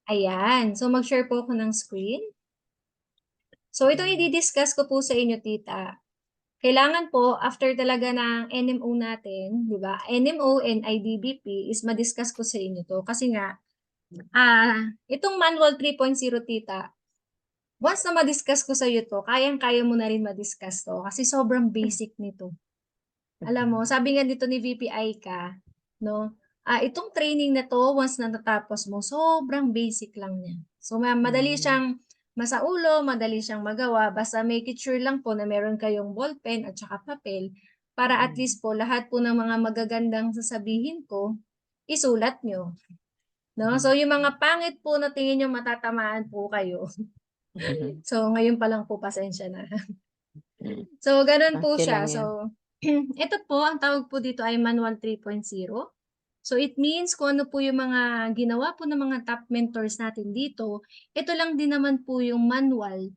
Ayan. So, mag-share po ako ng screen. So, itong i-discuss ko po sa inyo, tita. Kailangan po, after talaga ng NMO natin, di ba? NMO and IDBP is ma-discuss ko sa inyo to. Kasi nga, itong Manual 3.0, tita, once na ma-discuss ko sa iyo to, kayang-kaya mo na rin ma-discuss to. Kasi sobrang basic nito. Alam mo, sabi nga dito ni VPI ka, no? Itong training na to, once na natapos mo, sobrang basic lang niya. So, madali siyang masaulo, madali siyang magawa. Basta make it sure lang po na meron kayong ballpen at saka papel para at least po lahat po ng mga magagandang sasabihin ko, isulat nyo. No? So, yung mga pangit po na tingin nyo matatamaan po kayo. So, ngayon pa lang po, pasensya na. So, ganun po Okay siya. lang yan. So, ito po, ang tawag po dito ay Manual 3.0. So, it means kung ano po yung mga ginawa po ng mga top mentors natin dito, ito lang din naman po yung manual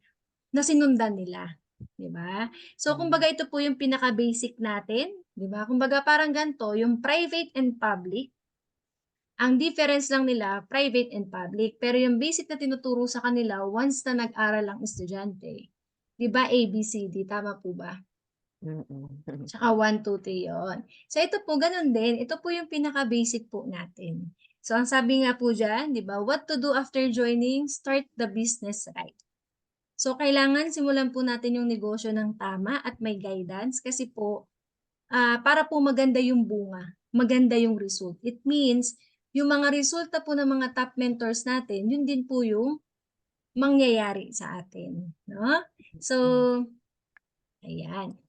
na sinundan nila. Diba? So, kumbaga ito po yung pinaka-basic natin. Diba? Kumbaga parang ganito, yung private and public. Ang difference lang nila, private and public. Pero yung basic na tinuturo sa kanila, once na nag-aral ang estudyante. Diba? ABCD, tama po ba? Tsaka 1, 2, 3 yun. So, ito po, ganun din. Ito po yung pinaka-basic po natin. So, ang sabi nga po dyan, di ba, what to do after joining, start the business right. So, kailangan simulan po natin yung negosyo ng tama at may guidance kasi po, para po maganda yung bunga, maganda yung result. It means, yung mga resulta po ng mga top mentors natin, yun din po yung mangyayari sa atin. No? So, ayan.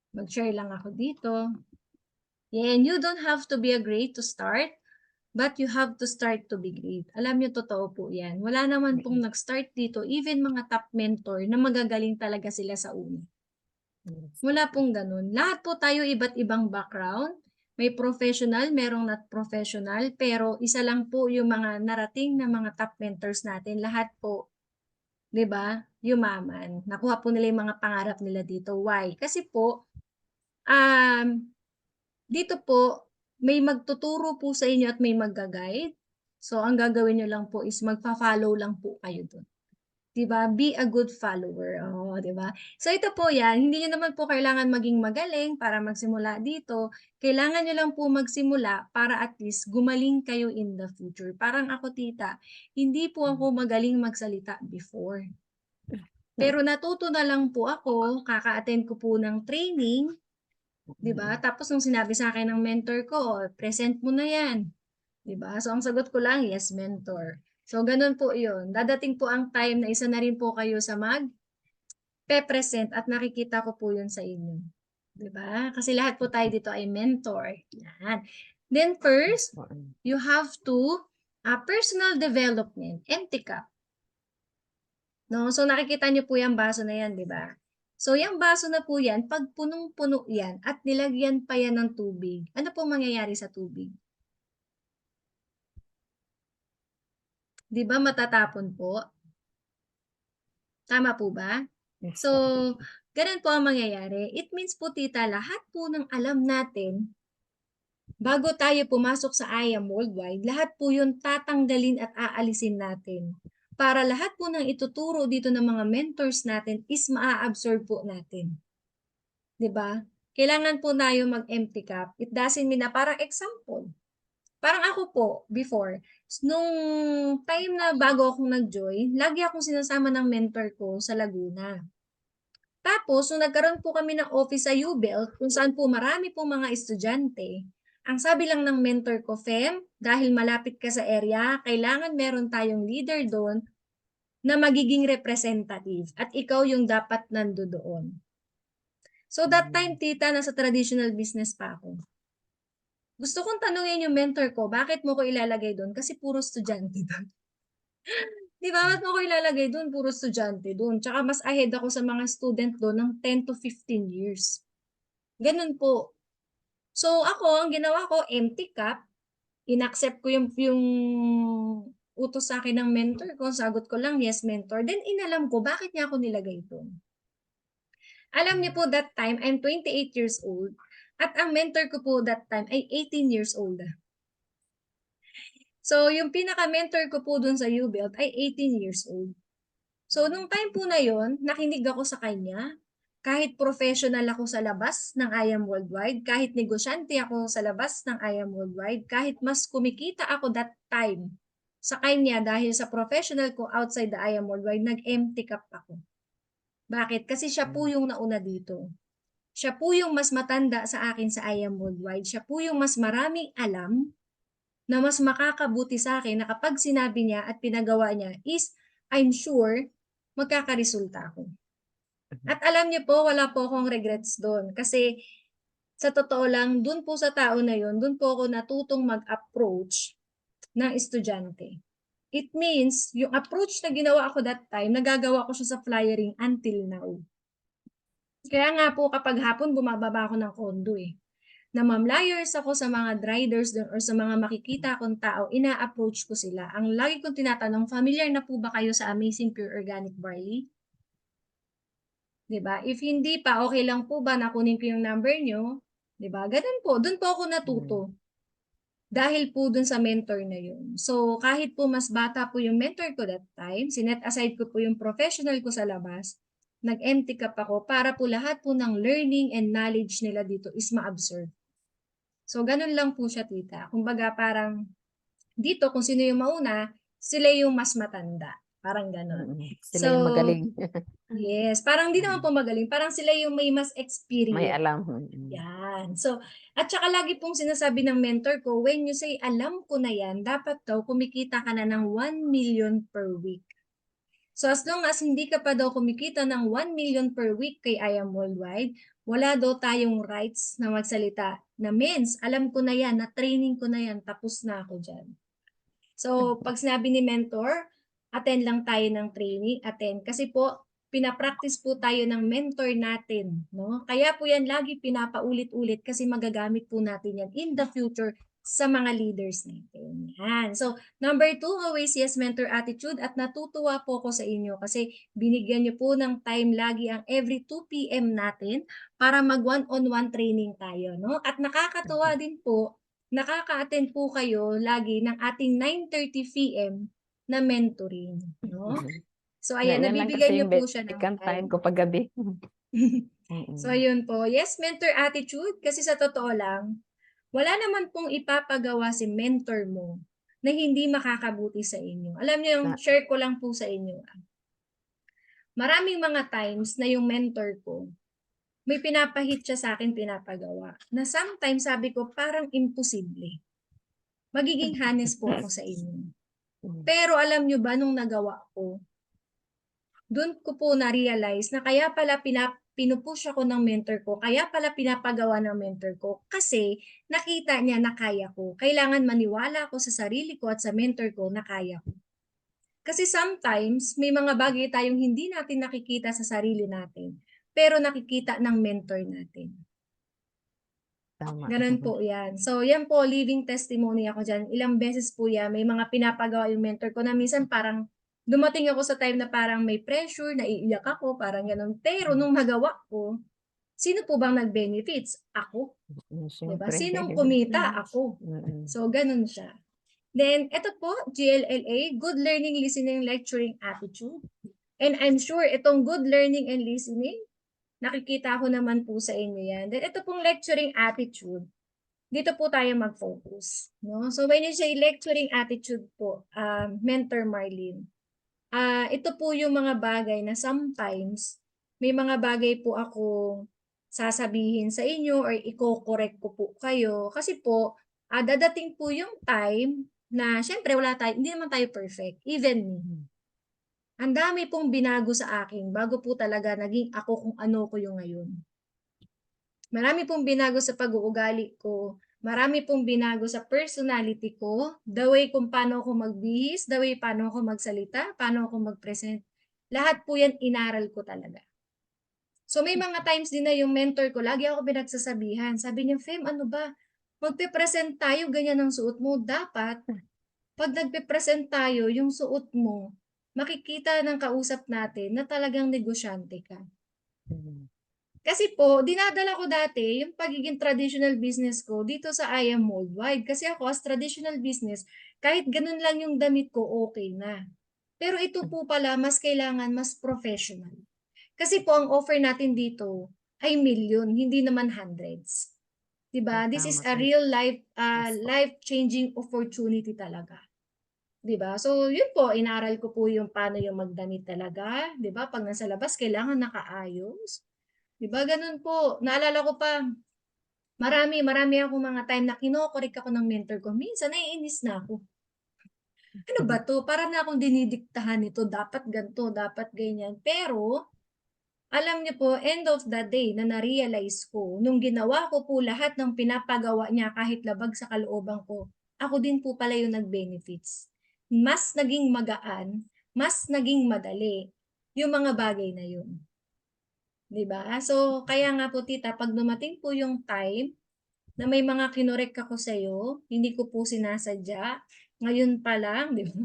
Mag-share lang ako dito. And you don't have to be a great to start, but you have to start to be great. Alam niyo, totoo po yan. Wala naman pong nag-start dito, even mga top mentor na magagaling talaga sila sa una. Wala pong ganun. Lahat po tayo iba't ibang background. May professional, merong not professional, pero isa lang po yung mga narating na mga top mentors natin. Lahat po, 'di ba? Yumaman. Nakuha po nila yung mga pangarap nila dito. Why? Kasi po, dito po, may magtuturo po sa inyo at may magga-guide. So, ang gagawin nyo lang po is magpa-follow lang po kayo dun. Diba? Be a good follower. Oh, diba? So, ito po yan. Hindi nyo naman po kailangan maging magaling para magsimula dito. Kailangan nyo lang po magsimula para at least gumaling kayo in the future. Parang ako, tita, hindi po ako magaling magsalita before. Pero natuto na lang po ako, kaka-attend ko po ng training, 'di ba? Tapos nung sinabi sa akin ng mentor ko, oh, present mo na 'yan. 'Di ba? So ang sagot ko lang, yes, mentor. So ganun po 'yun. Dadating po ang time na isa na rin po kayo sa pe-present at nakikita ko po 'yun sa inyo. 'Di ba? Kasi lahat po tayo dito ay mentor. Yan. Then first, you have to personal development, empty cup. No? So nakikita niyo po yung baso na 'yan, 'di ba? So, yung baso na po yan, pag punong-puno yan at nilagyan pa yan ng tubig, ano po mangyayari sa tubig? Di ba matatapon po? Tama po ba? So, ganun po ang mangyayari. It means po, tita, lahat po ng alam natin, bago tayo pumasok sa IAM Worldwide, lahat po yun tatanggalin at aalisin natin. Para lahat po ng ituturo dito ng mga mentors natin is maa-absorb po natin. 'Di ba? Kailangan po tayo mag-empty cup. It doesn't mean na parang example. Parang ako po, before, nung time na bago akong nag-join, lagi akong sinasama ng mentor ko sa Laguna. Tapos, nung nagkaroon po kami ng office sa UBEL, kung saan po marami po mga estudyante, ang sabi lang ng mentor ko, Fem, dahil malapit ka sa area, kailangan meron tayong leader doon na magiging representative at ikaw yung dapat nandoon. So that time, tita, nasa traditional business pa ako. Gusto kong tanungin yung mentor ko, bakit mo ko ilalagay doon? Kasi puro estudyante doon. Di ba? Bakit mo ko ilalagay doon? Puro estudyante doon. Tsaka mas ahead ako sa mga student doon ng 10 to 15 years. Ganun po. So ako, ang ginawa ko, empty cup. Inaccept ko yung utos sa akin ng mentor ko. Sagot ko lang, yes, mentor. Then inalam ko, bakit niya ako nilagay doon? Alam niyo po, that time, I'm 28 years old. At ang mentor ko po that time ay 18 years old. So, yung pinaka-mentor ko po dun sa UBELT ay 18 years old. So, nung time po na yon, nakinig ako sa kanya. Kahit professional ako sa labas ng I Am Worldwide, kahit negosyante ako sa labas ng I Am Worldwide, kahit mas kumikita ako that time sa kanya dahil sa professional ko outside the I Am Worldwide, nag-empty cup ako. Bakit? Kasi siya po yung nauna dito. Siya po yung mas matanda sa akin sa I Am Worldwide. Siya po yung mas maraming alam na mas makakabuti sa akin na kapag sinabi niya at pinagawa niya is, I'm sure, magkakaresulta ako. At alam niyo po, wala po akong regrets do'n. Kasi sa totoo lang, do'n po sa tao na 'yon, do'n po ako natutong mag-approach ng estudyante. It means, yung approach na ginawa ko that time, nagagawa ko siya sa flyering until now. Kaya nga po kapag hapon bumababa ako ng condo, eh. Na mamlayers ako sa mga riders dun or sa mga makikita kong tao, ina-approach ko sila. Ang lagi kong tinatanong, "Familiar na po ba kayo sa Amazing Pure Organic Barley?" 'Di ba? If hindi pa, okey lang po ba na kunin ko yung number niyo? 'Di ba? Gano'n po, dun po ako natuto. Dahil po dun sa mentor na yun. So, kahit po mas bata po yung mentor ko that time, sinet aside ko po yung professional ko sa labas, nag-empty cup ako para po lahat po ng learning and knowledge nila dito is ma-absorb. So, gano'n lang po siya tita. Kumbaga parang dito kung sino yung mauna, sila yung mas matanda, parang gano'n. Sila So yung magaling. yes, parang hindi naman po magaling, parang sila yung may mas May experience, alam, 'yan. So, at saka lagi pong sinasabi ng mentor ko, "When you say, 'Alam ko na 'yan,' dapat daw kumikita ka na ng 1 million per week." So, as long as hindi ka pa daw kumikita ng 1 million per week kay I Am Worldwide, wala daw tayong rights na magsalita na, "Mens, alam ko na 'yan, na-training ko na 'yan, tapos na ako diyan." So, 'pag sinabi ni mentor, attend lang tayo ng training, attend. Kasi po, pina-practice po tayo ng mentor natin, 'no? Kaya po 'yan lagi pinapaulit-ulit kasi magagamit po natin 'yan in the future sa mga leaders natin, 'yan. So, number 2, always yes mentor attitude at natutuwa po ako sa inyo kasi binigyan niyo po ng time lagi ang every 2 PM natin para mag one-on-one training tayo, 'no? At nakakatuwa din po, nakaka-attend po kayo lagi ng ating 9:30 PM na mentoring, 'no? So ayan, Yan lang nabibigyan kasi niyo yung po siya ng vacant time time. ko 'pag gabi. So ayun po, yes mentor attitude kasi sa totoo lang, wala naman pong ipapagawa si mentor mo na hindi makakabuti sa inyo. Alam niyo yung Na share ko lang po sa inyo, maraming mga times na yung mentor ko, may pinapahit siya sa'kin pinapagawa, na sometimes sabi ko parang imposible. Magiging honest po ako sa inyo. Pero alam niyo ba nung nagawa ko, dun ko po na-realize na kaya pala pinu-push ako ng mentor ko, kaya pala pinapagawa ng mentor ko, kasi nakita niya na kaya ko. Kailangan maniwala ako sa sarili ko at sa mentor ko na kaya ko. Kasi sometimes may mga bagay tayong hindi natin nakikita sa sarili natin, pero nakikita ng mentor natin. tama. Gano'n po 'yan. So 'yan po, living testimony ako diyan. Ilang beses po 'yan, may mga pinapagawa yung mentor ko na minsan parang dumating ako sa time na parang may pressure, naiiyak ako, parang gano'n. Pero nung nagawa ko, sino po bang nag-benefits? Ako, 'di ba? Siyempre. Sinong kumita? Ako. Mm. So gano'n siya. Then eto po, GLLA, Good Learning, Listening, Lecturing Attitude. And I'm sure itong good learning and listening, nakikita ko naman po sa inyo 'yan. Then ito pong lecturing attitude, dito po tayo mag-focus, 'no? So when you say lecturing attitude po, Mentor Marlene, ito po yung mga bagay na sometimes may mga bagay po akong sasabihin sa inyo or iko-correct ko po kayo kasi po, dadating po yung time na siyempre hindi naman tayo perfect, even me. Ang dami pong binago sa akin bago po talaga naging ako kung ano ko yung ngayon. Marami pong binago sa pag-uugali ko, marami pong binago sa personality ko, the way kung paano ako magbihis, the way paano ako magsalita, paano ako mag-present. Lahat po 'yan inaral ko talaga. So may mga times din na yung mentor ko lagi ako pinagsasabihan, sabi niya, "Fem, ano ba, magpe-present tayo ganyan ang suot mo, dapat 'pag nagpe-present tayo yung suot mo, makikita ng kausap natin na talagang negosyante ka." Kasi po, dinadala ko dati yung pagiging traditional business ko dito sa I Am Worldwide. Kasi ako as traditional business, Kahit ganun lang yung damit ko, okay na. Pero ito po pala mas kailangan mas professional. Kasi po ang offer natin dito ay milyon, hindi naman hundreds. 'Di ba? This is Tama, a real yes po. life-changing opportunity talaga. 'Di ba? So, yun po, inaral ko po yung paano yung magdamit talaga, 'di ba? 'Pag nasa labas kailangan nakaayos, 'di ba? Ganun po. Naalala ko pa, marami akong mga time na kino-correct ako ng mentor ko. Minsan naiinis na ako. Ano ba 'to? Para na akong dinidiktahan nito, dapat gan'to, dapat ganyan. Pero alam niyo po, end of the day na na-realize ko, nung ginawa ko po lahat ng pinapagawa niya kahit labag sa kalooban ko, ako din po pala yung nag-benefits. Mas naging magaan, mas naging madali yung mga bagay na yun, 'di ba? So, kaya nga po tita, 'pag dumating po yung time na may mga kinorek ako sa'yo, hindi ko po sinasadya, ngayon pa lang, 'di ba?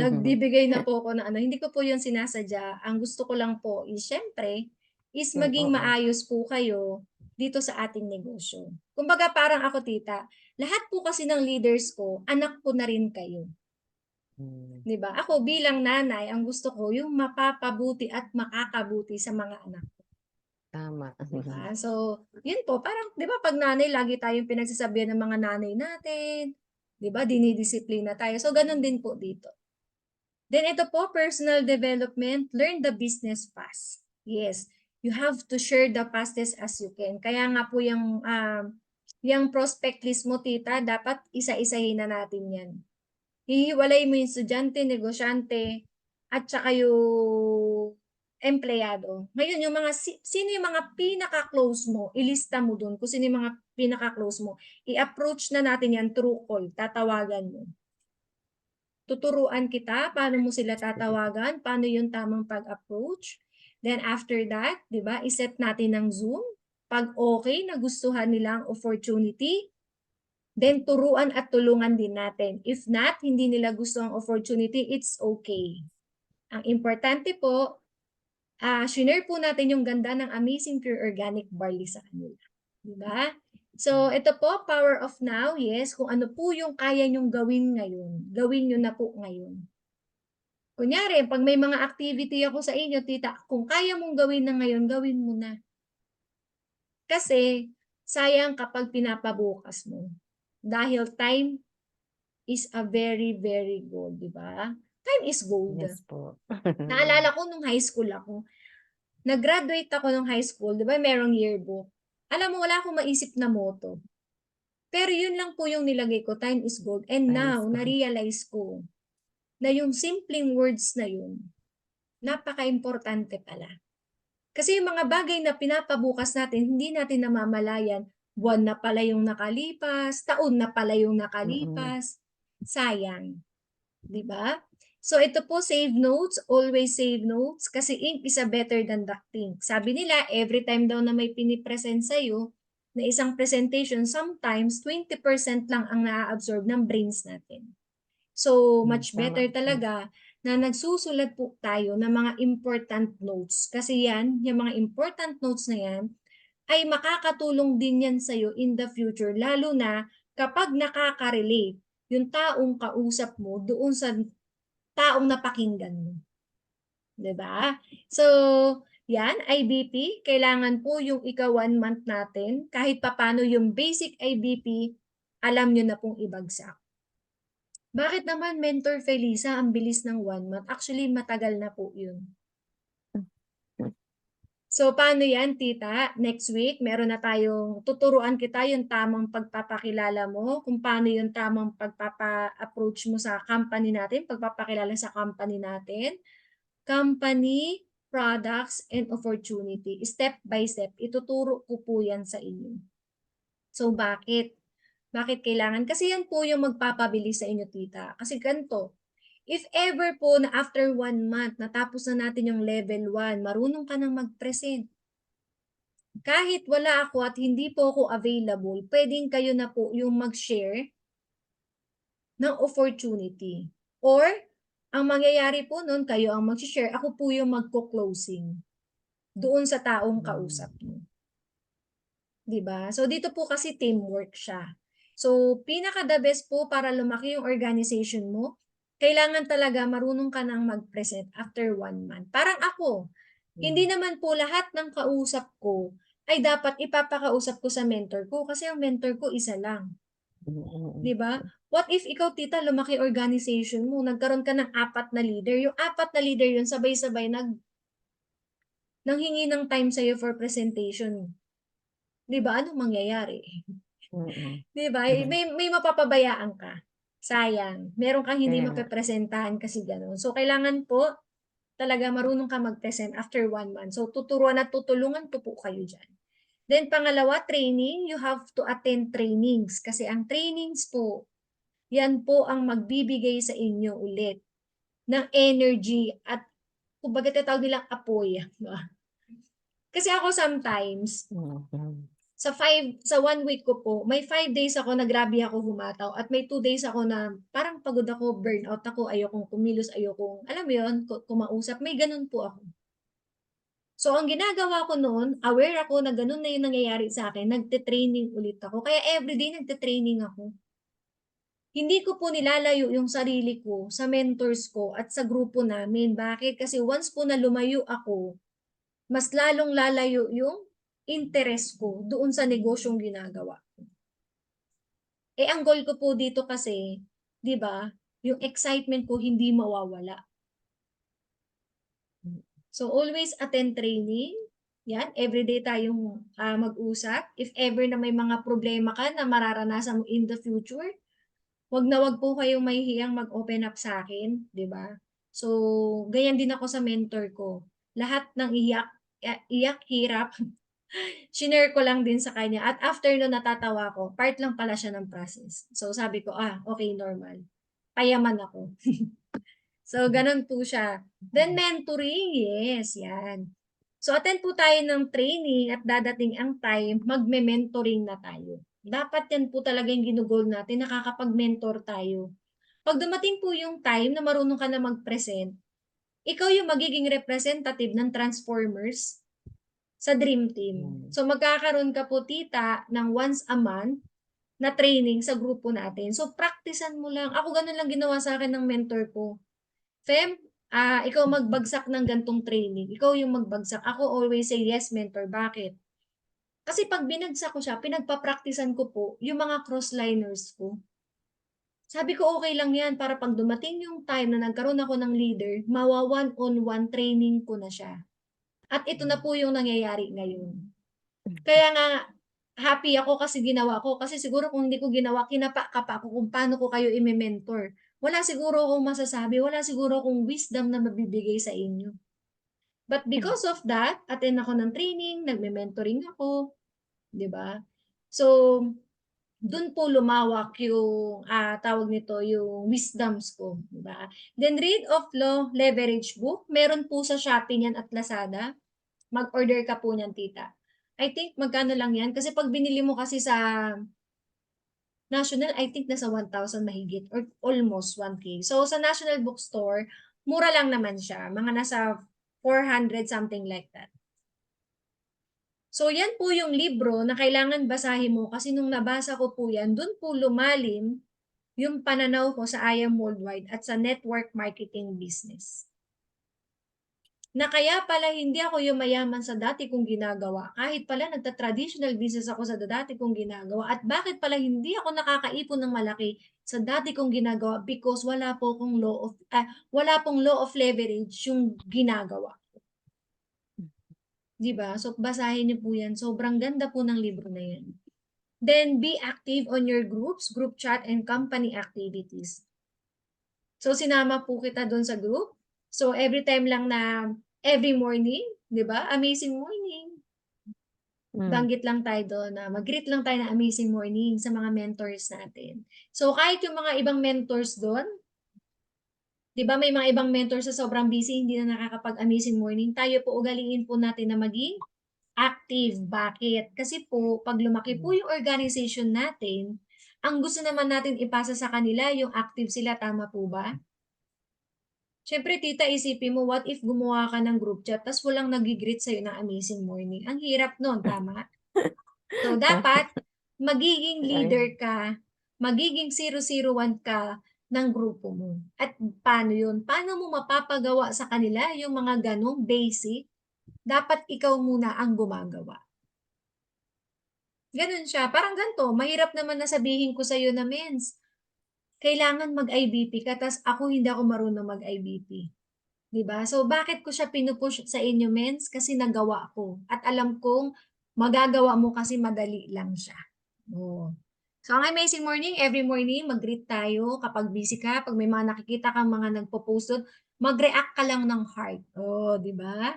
Nagbibigay na po ako ng ano, hindi ko po 'yun sinasadya. Ang gusto ko lang po is siyempre, is maging Oo. maayos po kayo dito sa ating negosyo. Kumbaga parang ako tita, lahat po kasi ng leaders ko, anak ko na rin kayo, Hmm, 'di ba? Ako bilang nanay, ang gusto ko yung mapapabuti at makakabuti sa mga anak ko, tama. 'di ba? So, 'yun po parang 'di ba 'pag nanay lagi tayong pinagsasabihan ng mga nanay natin, 'di ba dinidisiplina tayo. So, gano'n din po dito. Then ito po, personal development, learn the business fast. Yes, you have to share the fastest as you can. Kaya nga po yung prospect list mo tita, dapat isa-isahin na natin yan. Hihiwalay mo yung estudyante, negosyante, at saka yung empleyado. Ngayon, yung mga, sino yung mga pinaka-close mo, ilista mo dun kung sino yung mga pinaka-close mo. I-approach na natin yan through call, tatawagan mo. Tuturuan kita paano mo sila tatawagan, paano yung tamang pag-approach. Then after that, 'di ba, i-set natin ng Zoom. 'Pag okay, nagustuhan nila ang opportunity, then turuan at tulungan din natin. If not, hindi nila gusto ang opportunity, it's okay. Ang importante po, shinare po natin yung ganda ng Amazing Pure Organic Barley sa kanila, 'di ba? So, ito po, power of now, yes, kung ano po yung kaya niyong gawin ngayon, gawin niyo na po ngayon. Kunyari 'pag may mga activity ako sa inyo tita, kung kaya mong gawin na ngayon, gawin mo na. Kasi sayang kapag pinapabukas mo. Dahil time is a very, very gold, 'di ba? Time is gold. Yes po. Naalala ko nung high school ako, nag-graduate ako nung high school, 'di ba merong yearbook. Alam mo wala akong maisip na motto, pero yun lang po yung nilagay ko, time is gold. And Time now is gold. na-realize ko na yung simpleng words na yun, napakaimportante pala. Kasi yung mga bagay na pinapabukas natin, hindi natin namamalayan, buwan na pala yung nakalipas, taon na pala yung Mm, nakalipas. Sayang, 'di ba? So ito po, save notes, always save notes kasi ink is a better than duct ink. Sabi nila, every time daw na may pinipresent sa'yo na isang presentation, sometimes 20% lang ang naa-absorb ng brains natin. So, much tama. better talaga na nagsusulat po tayo ng mga important notes. Kasi yan, yung mga important notes na yan, ay makakatulong din yan sa'yo in the future. Lalo na kapag nakaka-relate yung taong kausap mo doon sa taong napakinggan mo. 'Di ba? So, yan, IBP, kailangan po yung ika 1 month natin, kahit papano yung basic IBP, alam nyo na pong ibagsak. Bakit naman Mentor Felisa ang bilis ng 1 month? Actually matagal na po 'yun. So paano 'yan tita? Next week meron na tayong tuturuan kita yung tamang pagpapakilala mo, kung paano yung tamang pagpapa-approach mo sa company natin, pagpapakilala sa company natin. Company, products, and opportunity. Step by step, ituturo ko po 'yan sa inyo. So bakit? Bakit kailangan? Kasi yan po yung magpapabilis sa inyo tita. Kasi ganito, if ever po na after 1 month natapos na natin yung level 1, marunong ka ng mag-present. Kahit wala ako at hindi po ako available, pwedeng kayo na po yung mag-share ng opportunity. Or, ang mangyayari po nun, kayo ang mag-share, ako po yung magko-closing doon sa taong Hmm, kausap niyo. 'Di ba? So dito po kasi teamwork siya. So, pinaka-the best po para lumaki yung organization mo, kailangan talaga marunong ka ng mag-present after 1 month. Parang ako, hindi Hmm. naman po lahat ng kausap ko ay dapat ipapakausap ko sa mentor ko kasi ang mentor ko isa lang, Mm, mm. 'di ba? What if ikaw tita lumaki organization mo, nagkaroon ka ng 4 na leader, yung 4 na leader yun sabay-sabay nanghingi ng time sa'yo for presentation, 'di ba, anong mangyayari? Mm. 'Di ba, Mhm. may mapapabayaan ka, sayang. Meron kang hindi Kaya nga. mapepresentahan kasi gano'n. So, kailangan po talaga marunong kang mag-present after 1 month. So, tuturuan at tutulungan ko po kayo diyan. Then pangalawa, training, you have to attend trainings kasi ang trainings po, yan po ang magbibigay sa inyo ulit ng energy at kumbaga tinatawag nilang apoy, 'di ba? Kasi ako sometimes Mm. sa 1 week ko po, may 5 days ako na grabe ako humataw at may 2 days ako na parang pagod ako, burnout ako, ayokong kumilos, ayokong alam mo 'yun, kumausap, may gano'n po ako. So, ang ginagawa ko noon, aware ako na gano'n na 'yung nangyayari sa'kin, nagte-training ulit ako. Kaya everyday nagte-training ako. Hindi ko po nilalayo 'yung sarili ko sa mentors ko at sa grupo namin. Bakit? Kasi once po na lumayo ako, mas lalong lalayo 'yung interest ko doon sa negosyong ginagawa. Eh, ang goal ko po dito kasi, 'di ba, yung excitement ko hindi mawawala. Hmm. So, always attend training, 'yan, everyday tayong, mag-usap. If ever na may mga problema ka na mararanasan mo in the future, 'wag po kayong mahihiyang mag-open up sa akin, 'di ba? So, ganyan din ako sa mentor ko. Lahat ng iyak, hirap, shinare ko lang din sa kanya at after nun natatawa ko, part lang pala siya ng process. So, sabi ko, okay normal, payaman ako. So, gano'n po siya. Then mentoring, yes, 'yan. So, attend po tayo ng training at dadating ang time magme-mentoring na tayo. Dapat 'yan po talaga yung gino-goal natin, nakakapag-mentor tayo. 'Pag dumating po yung time na marunong ka na mag-present, ikaw yung magiging representative ng Transformers sa dream team. Hmm. So, magkakaroon ka po tita ng once a month na training sa grupo natin. So, praktisan mo lang. Ako gano'n lang ginawa sa'kin ng mentor ko. "Fem, ikaw magbagsak ng gan'tong training, ikaw yung magbagsak." Ako always say, "Yes, mentor." Bakit? Kasi 'pag binagsak ko siya, pinagpa-praktisan ko po yung mga crossliners ko. Sabi ko, "Okey lang 'yan para 'pag dumating yung time na nagkaroon ako ng leader, one-on-one training ko na siya." At ito na po yung nangyayari ngayon. Kaya nga happy ako kasi ginawa ko, kasi siguro kung hindi ko ginawa, kinapa-kapa ako kung paano ko kayo ime-mentor. Wala siguro akong masasabi, wala siguro akong wisdom na mabibigay sa inyo. But because of that, attend ako ng training, nagme-mentoring ako, 'di ba? So, dun po lumawak yung, tawag nito, yung wisdoms ko, 'di ba? Then read of law leverage book, meron po sa Shopee niyan at Lazada. Mag-order ka po niyan tita. I think magkano lang 'yan, kasi 'pag binili mo kasi sa National, I think nasa 1,000 mahigit or almost 1K. So, sa National Bookstore, mura lang naman siya, mga nasa 400 something like that. So, yan po yung libro na kailangan basahin mo kasi nung nabasa ko po yan, dun po lumalim yung pananaw ko sa I Am Worldwide at sa network marketing business. Na kaya pala hindi ako yumayaman sa dati kong ginagawa, kahit pala nagta-traditional business ako sa dati kong ginagawa, at bakit pala hindi ako nakakaipon ng malaki sa dati kong ginagawa because wala pong law of leverage yung ginagawa, 'di ba? So, basahin niyo po 'yan, sobrang ganda po ng libro na 'yan. Then be active on your groups, group chat and company activities. So, sinama po kita dun sa group. So, every time lang na every morning, 'di ba? Amazing morning. Hmm. Banggit lang tayo dun na mag-greet lang tayo ng amazing morning sa mga mentors natin. So, kahit yung mga ibang mentors dun, 'di ba may mga ibang mentors sa sobrang busy hindi na nakakapag-amazing morning, tayo po ugaliin po natin na maging active. Bakit? Kasi po 'pag lumaki po Hmm. yung organization natin, ang gusto naman natin ipasa sa kanila yung active sila, tama po ba? Siyempre tita, isipin mo, what if gumawa ka ng group chat ta's walang naggi-greet sa'yo ng amazing morning, ang hirap nun, tama? So, dapat magiging leader Ay. ka magiging 001 ka ng grupo mo. At paano yun? Paano mo mapapagawa sa kanila yung mga ganong basic? Dapat ikaw muna ang gumagawa. Ganun siya. Parang ganito, mahirap naman na sabihin ko sa'yo na, "Mens, kailangan mag-IBP ka," tas ako hindi ako marunong mag-IBP. 'Di ba? So, bakit ko siya pinupush sa inyo, Mens? Kasi nagawa ko at alam kong magagawa mo kasi madali lang siya. Oo. So, ang amazing morning, every morning mag-greet tayo kapag busy ka, 'pag may mga nakikita kang mga nagpo-post dun, mag-react ka lang ng heart. Oh, 'di ba?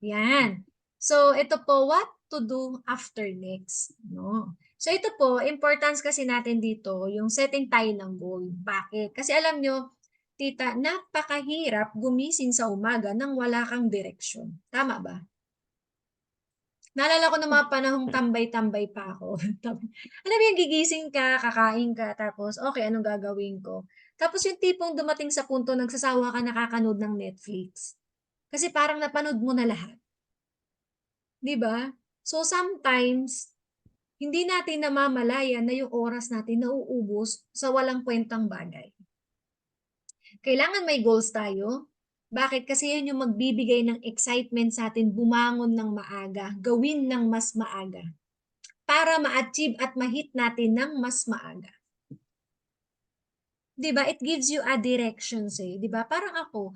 'Yan. So, ito po, what to do after next, 'no? So, ito po, importance kasi natin dito yung setting tayo ng goal. Bakit? Kasi alam nyo, tita, napakahirap gumising sa umaga nang wala kang direksyon. Tama ba? Naalala ko nung mga panahong tambay-tambay pa ako. Alam mo yung gigising ka, kakain ka, tapos, okay, anong gagawin ko? Tapos yung tipong dumating sa punto nagsasawa ka nakakanood ng Netflix. Kasi parang napanood mo na lahat. 'Di ba? So, sometimes, hindi natin namamalayan na yung oras natin nauubos sa walang kuwentang bagay. Kailangan may goals tayo. Bakit? Kasi 'yan yung magbibigay ng excitement sa'tin bumangon ng maaga, gawin ng mas maaga, para ma-achieve at ma-hit natin ng mas maaga. 'Di ba, it gives you a directions, eh, 'di ba? Parang ako,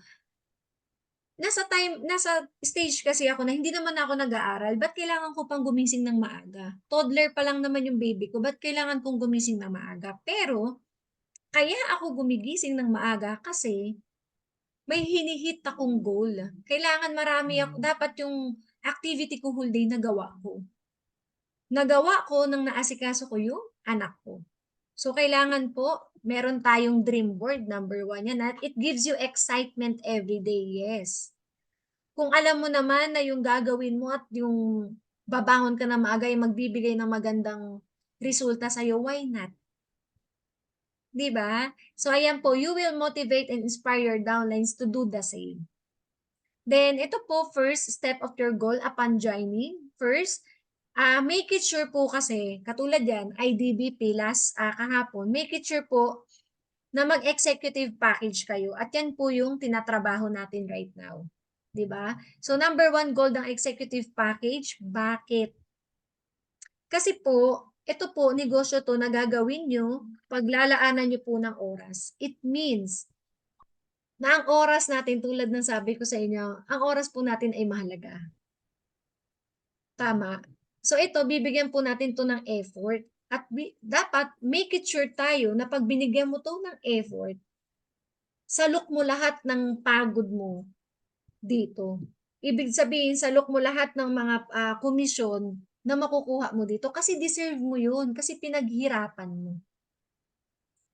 nasa stage kasi ako na hindi naman ako nag-aaral, ba't kailangan ko pang gumising ng maaga? Toddler pa lang naman yung baby ko, ba't kailangan kong gumising ng maaga? Pero, kaya ako gumigising ng maaga kasi may hini-hit akong goal. Kailangan marami dapat yung activity ko whole day nagawa ko. Nagawa ko ng naasikaso ko yung anak ko. So, kailangan po meron tayong dream board, number 1 yan at it gives you excitement every day, yes. Kung alam mo naman na yung gagawin mo at yung babangon ka na maaga ay magbibigay ng magandang resulta sa'yo, why not? 'Di ba? So ayan po, you will motivate and inspire your downlines to do the same. Then ito po, first step of your goal upon joining. First, make it sure po kasi, katulad yan, IDBP last kahapon, make it sure po na mag-executive package kayo at yan po yung tinatrabaho natin right now. 'Di ba? So number 1 goal ng executive package, bakit? Kasi po, ito po negosyo 'to na gagawin niyo, paglalaanan niyo po ng oras. It means na ang oras natin tulad ng sabi ko sa inyo, ang oras po natin ay mahalaga, tama? So ito bibigyan po natin 'to ng effort at dapat make it sure tayo na 'pag binigyan mo 'to ng effort, salok mo lahat ng pagod mo dito. Ibig sabihin salok mo lahat ng mga, komisyon na makukuha mo dito kasi deserve mo 'yun, kasi pinaghirapan mo.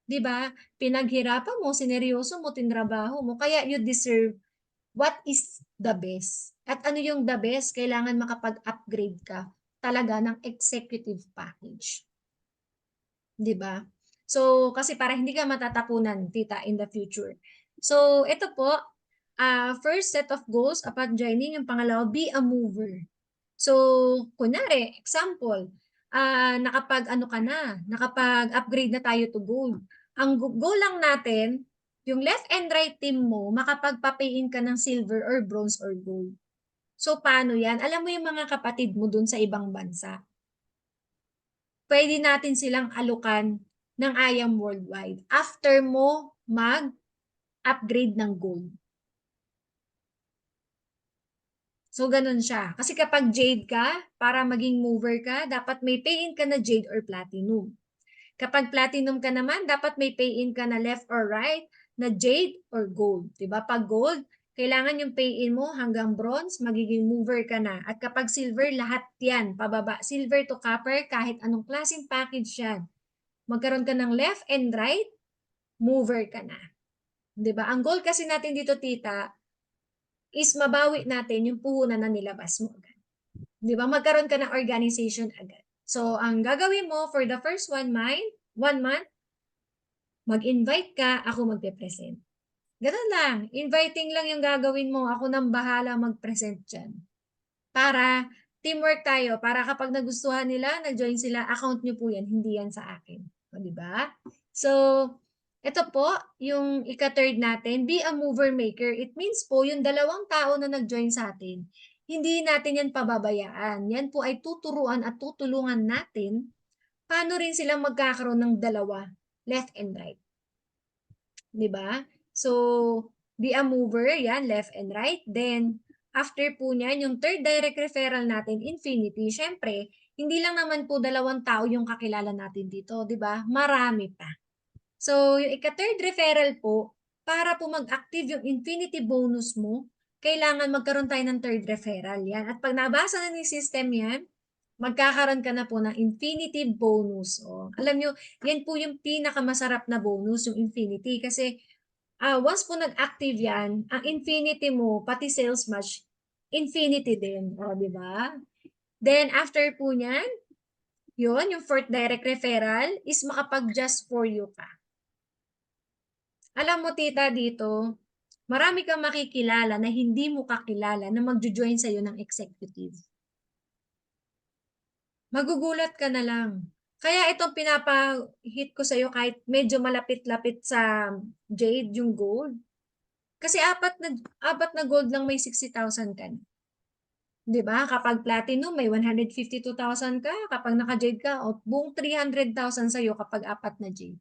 'Di ba? Pinaghirapan mo, sineryoso mo, tinrabaho mo, kaya you deserve what is the best. At ano yung the best? Kailangan makapag-upgrade ka talaga ng executive package, 'di ba? So, kasi para hindi ka matatapunan, tita, in the future. So, ito po, first set of goals upon joining, yung pangalawa, be a mover. So, kunwari, example, nakapag-ano ka na, nakapag-upgrade na tayo to gold. Ang goal lang natin, yung left and right team mo, makapagpa-pay-in ka ng silver or bronze or gold. So, paano yan? Alam mo yung mga kapatid mo dun sa ibang bansa, pwede natin silang alukan ng IAM Worldwide after mo mag-upgrade ng gold. So, ganun siya. Kasi kapag Jade ka, para maging mover ka, dapat may pay-in ka na Jade or Platinum. Kapag Platinum ka naman, dapat may pay-in ka na left or right na Jade or Gold. Diba? Pag Gold, kailangan yung pay-in mo hanggang Bronze, magiging mover ka na. At kapag Silver, lahat yan, pababa. Silver to Copper, kahit anong klaseng package yan. Magkaroon ka ng left and right, mover ka na. 'Di ba? Ang goal kasi natin dito, tita, is mabawi natin yung puhunan na nilabas mo agad. 'Di ba? Magkaroon ka ng organization agad. So, ang gagawin mo for the first 1 month, mag-invite ka, ako magpe-present. Ganun lang. Inviting lang yung gagawin mo. Ako nang bahala mag-present dyan. Para teamwork tayo. Para kapag nagustuhan nila, nag-join sila, account nyo po yan, hindi yan sa akin. O, di ba? So, ito po, yung ika-third natin, be a mover maker. It means po, yung dalawang tao na nag-join sa atin, hindi natin yan pababayaan. Yan po ay tuturuan at tutulungan natin paano rin silang magkakaroon ng dalawa, left and right. Di ba? So, be a mover, yan, left and right. Then, after po niyan, yung third direct referral natin, infinity. Syempre, hindi lang naman po dalawang tao yung kakilala natin dito, di ba? Marami pa. So, yung ika-third referral po, para po mag-active yung infinity bonus mo, kailangan magkaroon tayo ng third referral. Yan. At pag nabasa na ni system yan, magkakaroon ka na po ng infinity bonus. O, alam nyo, yan po yung pinakamasarap na bonus, yung infinity. Kasi once po nag-active yan, ang infinity mo, pati sales match, infinity din. O, di ba? Then, after po niyan, yun, yung fourth direct referral is makapag-just for you ka. Alam mo, tita, dito, marami kang makikilala na hindi mo kakilala na magjo-join sa'yo ng executive. Magugulat ka na lang. Kaya itong pinapa-hit ko sa'yo kahit medyo malapit-lapit sa jade, yung gold. Kasi apat na gold lang may 60,000 ka na. 'Di ba? Kapag platinum may 152,000 ka, kapag naka-jade ka, o buong 300,000 sa'yo kapag apat na jade.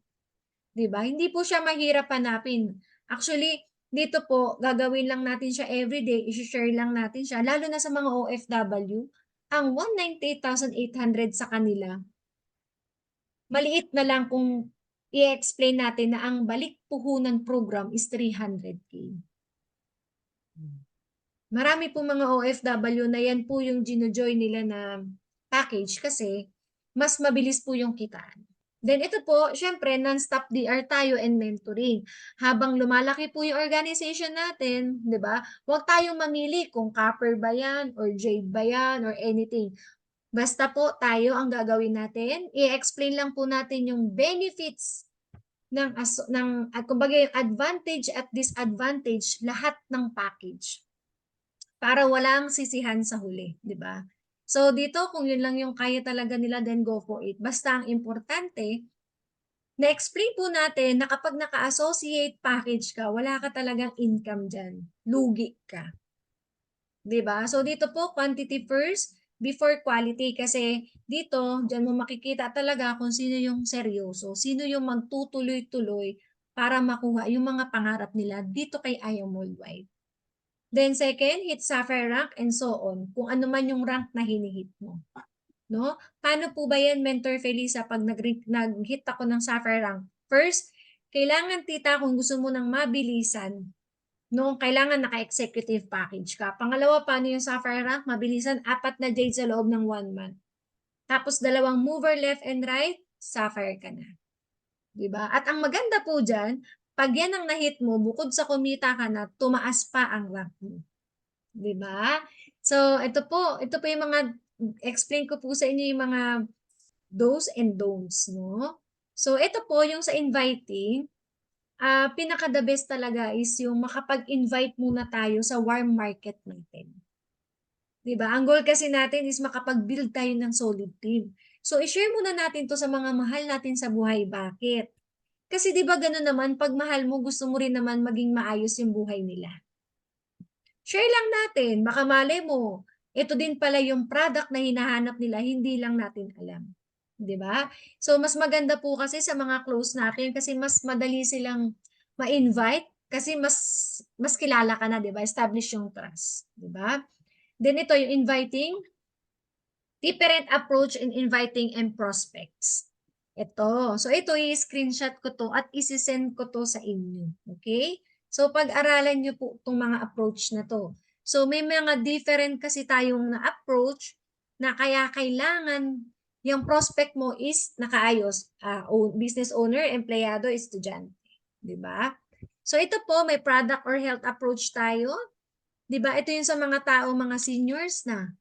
'Di ba? Hindi po siya mahirap hanapin. Actually, dito po, gagawin lang natin siya everyday, i-share lang natin siya, lalo na sa mga OFW, ang 198,800 sa kanila, maliit na lang kung i-explain natin na ang balik puhunan program is 300K. Marami po mga OFW na yan po yung gino-join nila na package kasi mas mabilis po yung kitaan. Then ito po, syempre, non-stop DR tayo and mentoring. Habang lumalaki po yung organization natin, di ba? Huwag tayong mamili kung copper ba yan, or jade ba yan, or anything. Basta po tayo ang gagawin natin, i-explain lang po natin yung benefits kumbaga yung advantage at disadvantage lahat ng package para walang sisihan sa huli, di ba? So dito kung yun lang yung kaya talaga nila, then go for it. Basta ang importante, na-explain po natin na kapag naka-associate package ka, wala ka talagang income dyan. Lugi ka. 'Di ba? So dito po, quantity first before quality kasi dito, diyan mo makikita talaga kung sino yung seryoso, sino yung magtutuloy-tuloy para makuha yung mga pangarap nila dito kay IAM Worldwide. Then second, hit Sapphire rank and so on. Kung ano man yung rank na hinihit mo. No? Paano po ba yan, Mentor Felisa, pag nag-hit ako ng Sapphire rank? First, kailangan tita kung gusto mo ng mabilisan, no, kailangan naka-executive package ka. Pangalawa, paano yung Sapphire rank? Mabilisan, 4 na jade sa loob ng 1 month. Tapos 2 mover left and right, Sapphire ka na. Diba? At ang maganda po dyan, pag yan ang na-hit mo, bukod sa kumita ka na, tumaas pa ang rank mo. Diba? So, ito po yung mga, explain ko po sa inyo yung mga do's and don'ts, no? So, ito po yung sa inviting, pinaka-the best talaga is yung makapag-invite muna tayo sa warm market natin. Diba? Ang goal kasi natin is makapag-build tayo ng solid team. So, i-share muna natin to sa mga mahal natin sa buhay. Bakit? Kasi di ba gano'n naman, pag mahal mo, gusto mo rin naman maging maayos yung buhay nila. Share lang natin, baka malay mo, ito din pala yung product na hinahanap nila, hindi lang natin alam. Di ba? So, mas maganda po kasi sa mga close natin kasi mas madali silang ma-invite kasi mas kilala ka na, di ba? Establish yung trust. Di ba? Then ito, yung inviting, different approach in inviting and prospects. Ito. So, ito, i-screenshot ko to at isi-send ko to sa inyo. Okay? So, pag-aralan nyo po itong mga approach na to. So, may mga different kasi tayong na-approach na kaya kailangan yung prospect mo is nakaayos. Business owner, empleyado, estudyante. Diba? So, ito po, may product or health approach tayo. Diba? Ito yung sa mga tao, mga seniors na.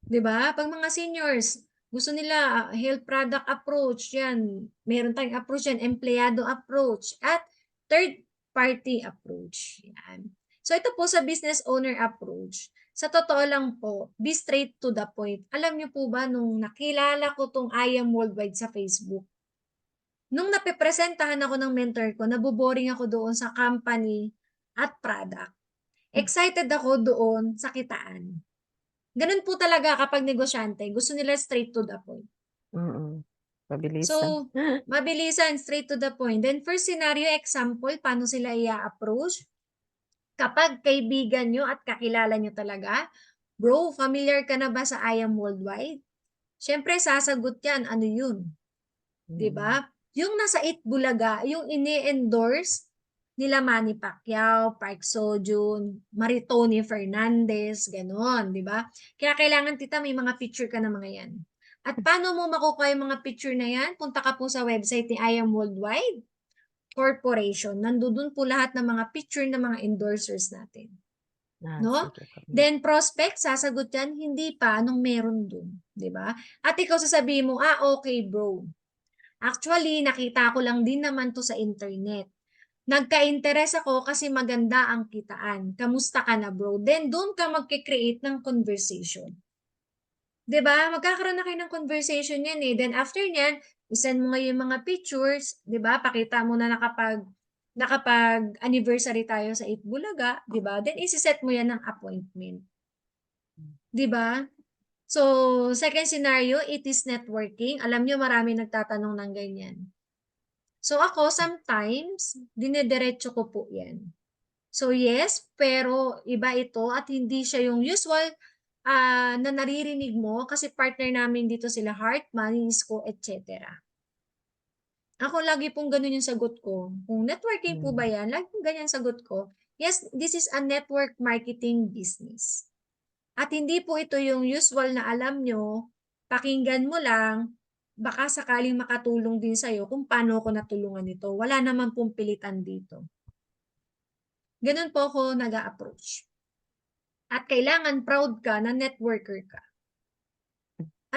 'Di ba? Pag mga seniors, gusto nila health product approach, yan. Meron tayong approach yan, empleyado approach, at third party approach. Yan. So ito po sa business owner approach. Sa totoo lang po, be straight to the point. Alam niyo po ba nung nakilala ko tong I Am Worldwide sa Facebook, Nung napepresentahan ako ng mentor ko, naboboring ako doon sa company at product. Excited ako doon sa kitaan. Gano'n po talaga kapag negosyante, gusto nila straight to the point. Mm. Mabilisan. So, mabilisan, straight to the point. Then first scenario, example, paano sila i-a-approach? Kapag kaibigan niyo at kakilala niyo talaga, "Bro, familiar ka na ba sa I Am Worldwide?" Siyempre sasagot 'yan, "Ano 'yun?" 'Di Mm. ba? Yung nasa Itbulaga, yung ini-endorse nila Manny Pacquiao, Park Seo-joon, Maritoni Fernandez, gano'n, 'di ba? Kaya kailangan tita may mga picture ka ng mga 'yan. At paano mo makukuha yung mga picture na 'yan? Punta ka po sa website ni I Am Worldwide Corporation. Nandodo'n po lahat ng mga picture ng mga endorsers natin, no? Sige po. Then prospect, sasagot 'yan, "Hindi pa, anong meron dun?" 'Di ba? At ikaw sasabihin mo, okey bro. Actually, nakita ko lang din naman 'to sa internet. Nagka-interes ako kasi maganda ang kitaan. Kamusta ka na bro?" Then dun ka magke-create ng conversation. 'Di ba? Magkakaroon na kayo ng conversation niyan, eh. Then after niyan, i-send mo nga yung mga pictures, 'di ba? Pakita mo na nakapag-anniversary tayo sa Itbulaga, 'di ba? Then ise-set mo yan ng appointment, 'di ba? So, second scenario, it is networking. Alam niyo maraming nagtatanong ng ganyan. So ako sometimes, dinediretso ko po 'yan. So yes, pero iba ito at hindi siya yung usual, na naririnig mo kasi partner namin dito sila Heart, Manisco, et cetera. Ako lagi pong gano'n yung sagot ko. Kung networking po ba Hmm. 'yan, laging ganyan sagot ko. Yes, this is a network marketing business. At hindi po ito yung usual na alam nyo, pakinggan mo lang, baka sakaling makatulong din sa'yo kung paano ako natulungan nito. Wala naman pong pilitan dito. Gano'n po ako nag approach. At kailangan proud ka na networker ka.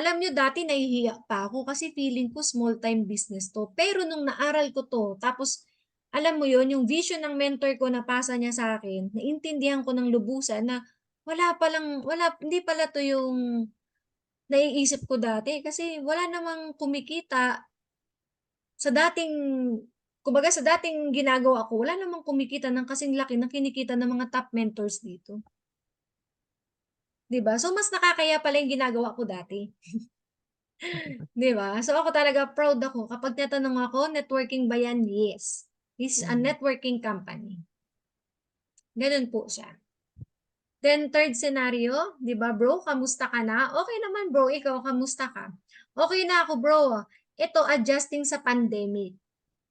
Alam nyo dati nahihiya pa ako kasi feeling ko small time business 'to. Pero nung naaral ko 'to, tapos alam mo yon yung vision ng mentor ko napasa niya sa akin, naintindihan ko ng lubusan na hindi pala 'to yung naiisip ko dati. Kasi wala namang kumikita sa dating kumbaga sa dating ginagawa ko, wala namang kumikita ng kasing laki ng kinikita ng mga top mentors dito, 'di ba? So mas nakakaya pala yung ginagawa ko dati. 'Di ba? So ako talaga proud ako kapag tinatanong ako, "Networking ba 'yan?" Yes. This is a Hmm. networking company. Gano'n po siya. Then third scenario, 'di ba, "Bro, kamusta ka na?" "Okey naman bro, ikaw kamusta ka?" "Okey na ako bro, ito adjusting sa pandemic."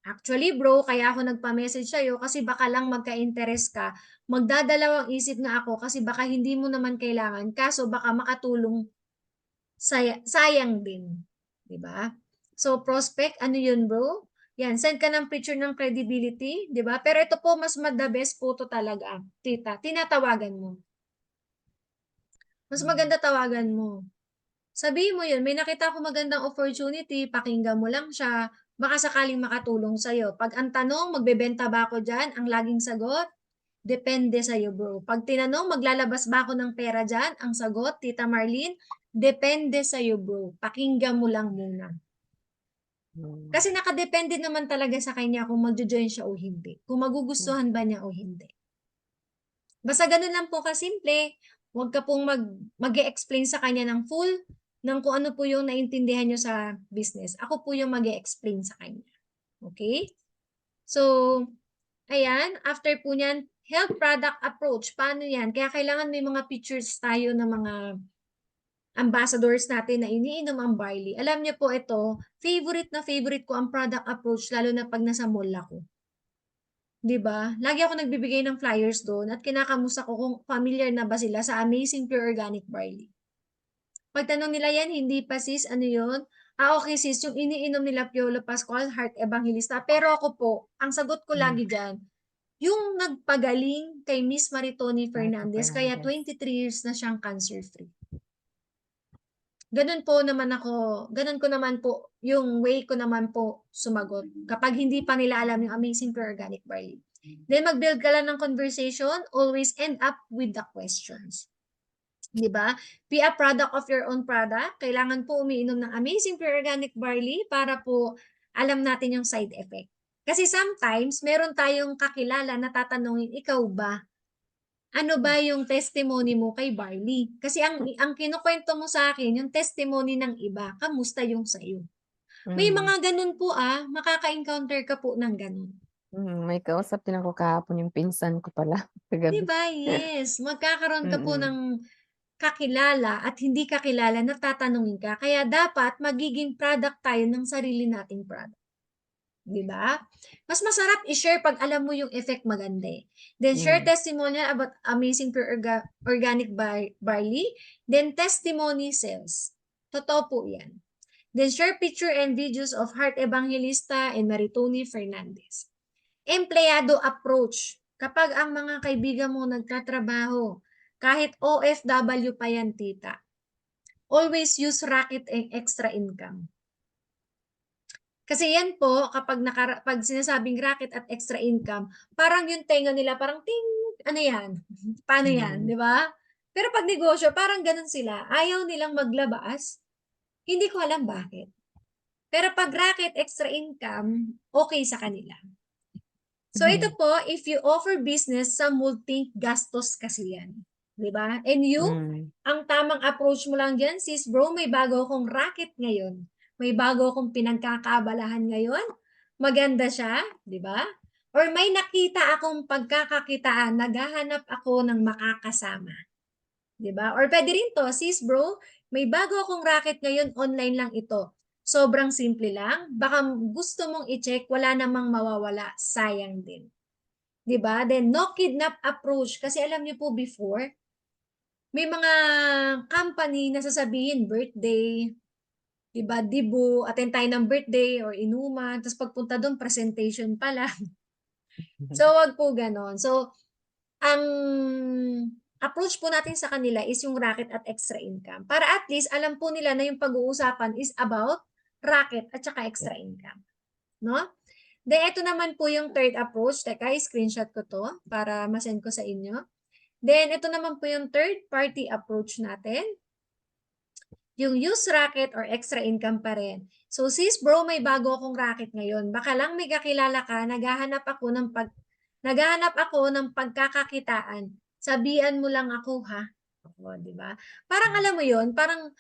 "Actually bro, kaya ako nagpa-message sa'yo kasi baka lang magka-interes ka. Magdadalawang isip nga ako kasi baka hindi mo naman kailangan kaso baka makatulong sayang din." 'Di ba? So, prospect, ano 'yun bro? 'Yan, send ka ng picture ng credibility, 'di ba? Pero ito po mas the best po 'to talaga, tita, tinatawagan mo. Mas maganda tawagan mo. Sabihin mo 'yun, "May nakita akong magandang opportunity, pakinggan mo lang siya, baka sakaling makatulong sa'yo." 'Pag ang tanong, "Magbebenta ba ako diyan?" Ang laging sagot, "Depende sa'yo bro." 'Pag tinanong, "Maglalabas ba ako ng pera diyan?" Ang sagot, Tita Marlene, "Depende sa'yo bro, pakinggan mo lang muna." Hmm. Kasi nakadepende naman talaga sa kanya kung magjo-join siya o hindi, kung Hmm. magugustuhan ba niya o hindi. Basta gano'n lang po kasimple, huwag ka pong mag-e-explain sa kanya ng full ng kung ano po yung naintindihan niyo sa business. Ako po yung mag-e-explain sa kanya, okey? So, ayan, after po niyan, health product approach, paano 'yan? Kaya kailangan may mga pictures tayo ng mga ambassadors natin na iniinom ang barley. Alam niyo po ito, favorite na favorite ko ang product approach lalo na 'pag nasa mall ako, 'di ba? Lagi ako nagbibigay ng flyers do'n at kinakamusta ko kung familiar na ba sila sa Amazing Pure Organic Barley. Pagtanong nila, "Yan hindi pa sis, ano 'yun?" "Okay sis, yung iniinom nila Piolo Pascual, Heart Evangelista." Pero ako po, ang sagot ko Hmm. lagi diyan, yung nagpagaling kay Miss Maritoni Martha Fernandez kaya Fernandez. 23 years na siyang cancer free. Gano'n ko naman po, yung way ko naman po sumagot kapag hindi pa nila alam yung Amazing Pure Organic Barley. Then mag-build ka lang ng conversation, always end up with the questions. 'Di ba? Be a product of your own product. Kailangan po umiinom ng Amazing Pure Organic Barley para po alam natin yung side effect. Kasi sometimes meron tayong kakilala na tatanungin, "Ikaw ba, ano ba yung testimony mo kay Barley?" Kasi ang kinukuwento mo sa akin yung testimony ng iba, kamusta yung sa'yo? May Hmm. mga gano'n po, makaka-encounter ka po ng gano'n. May kausap din ako kahapon yung pinsan ko pala 'Di kagabi. ba? Yes, magkakaroon ka po Mm, ng kakilala at hindi kakilala na tatanungin ka, kaya dapat magiging product tayo ng sarili nating product, 'di ba? Mas masarap i-share 'pag alam mo yung effect maganda, eh. Then share hmm, testimonial about amazing pure organic barley, then testimony sells. Totoo po 'yan. Then share picture and videos of Heart Evangelista and Maritoni Fernandez. Empleyado approach. Kapag ang mga kaibigan mo nagtatrabaho, kahit OFW pa yan tita, always use racket and extra income. Kasi yan po kapag 'pag sinasabing racket at extra income, parang yung tenga nila parang ting, ano yan, paano yan, hmm, 'di ba? Pero 'pag negosyo parang gano'n sila, ayaw nilang maglabas, hindi ko alam bakit. Pero 'pag racket, extra income, okey sa kanila. So ito mhm, po, if you offer business, some would think gastos kasi yan, 'di ba? And you, hmm, ang tamang approach mo lang diyan, "Sis bro, may bago akong racket ngayon. May bago akong pinagkakaabalahan ngayon. Maganda siya," 'di ba? Or may nakita akong pagkakakitaan, naghahanap ako ng makakasama, 'di ba? Or puwede rin 'to, "Sis bro, may bago akong racket ngayon, online lang ito. Sobrang simple lang, baka gusto mong i-check, wala namang mawawala, sayang din." 'Di ba? Then no kidnap approach, kasi alam niyo po before, may mga company na sasabihin birthday, 'di ba, dibu, attend tayo ng birthday or inuman, ta's pagpunta dun presentation pa lang. So, mhm, 'wag po gano'n. So, ang approach po natin sa kanila is yung racket at extra income, para at least alam po nila na yung pag-uusapan is about racket at saka extra income, 'no? Then eto naman po yung third approach, teka i-screenshot ko 'to para ma-send ko sa inyo. Then ito naman po yung third party approach natin, yung use racket or extra income pa rin. So, "Sis bro, may bago akong racket ngayon. Baka lang may kakilala ka, naghahanap ako ng pagkakakitaan. Sabihan mo lang ako ha." Oh, 'di ba? Parang hmm, alam mo 'yun, parang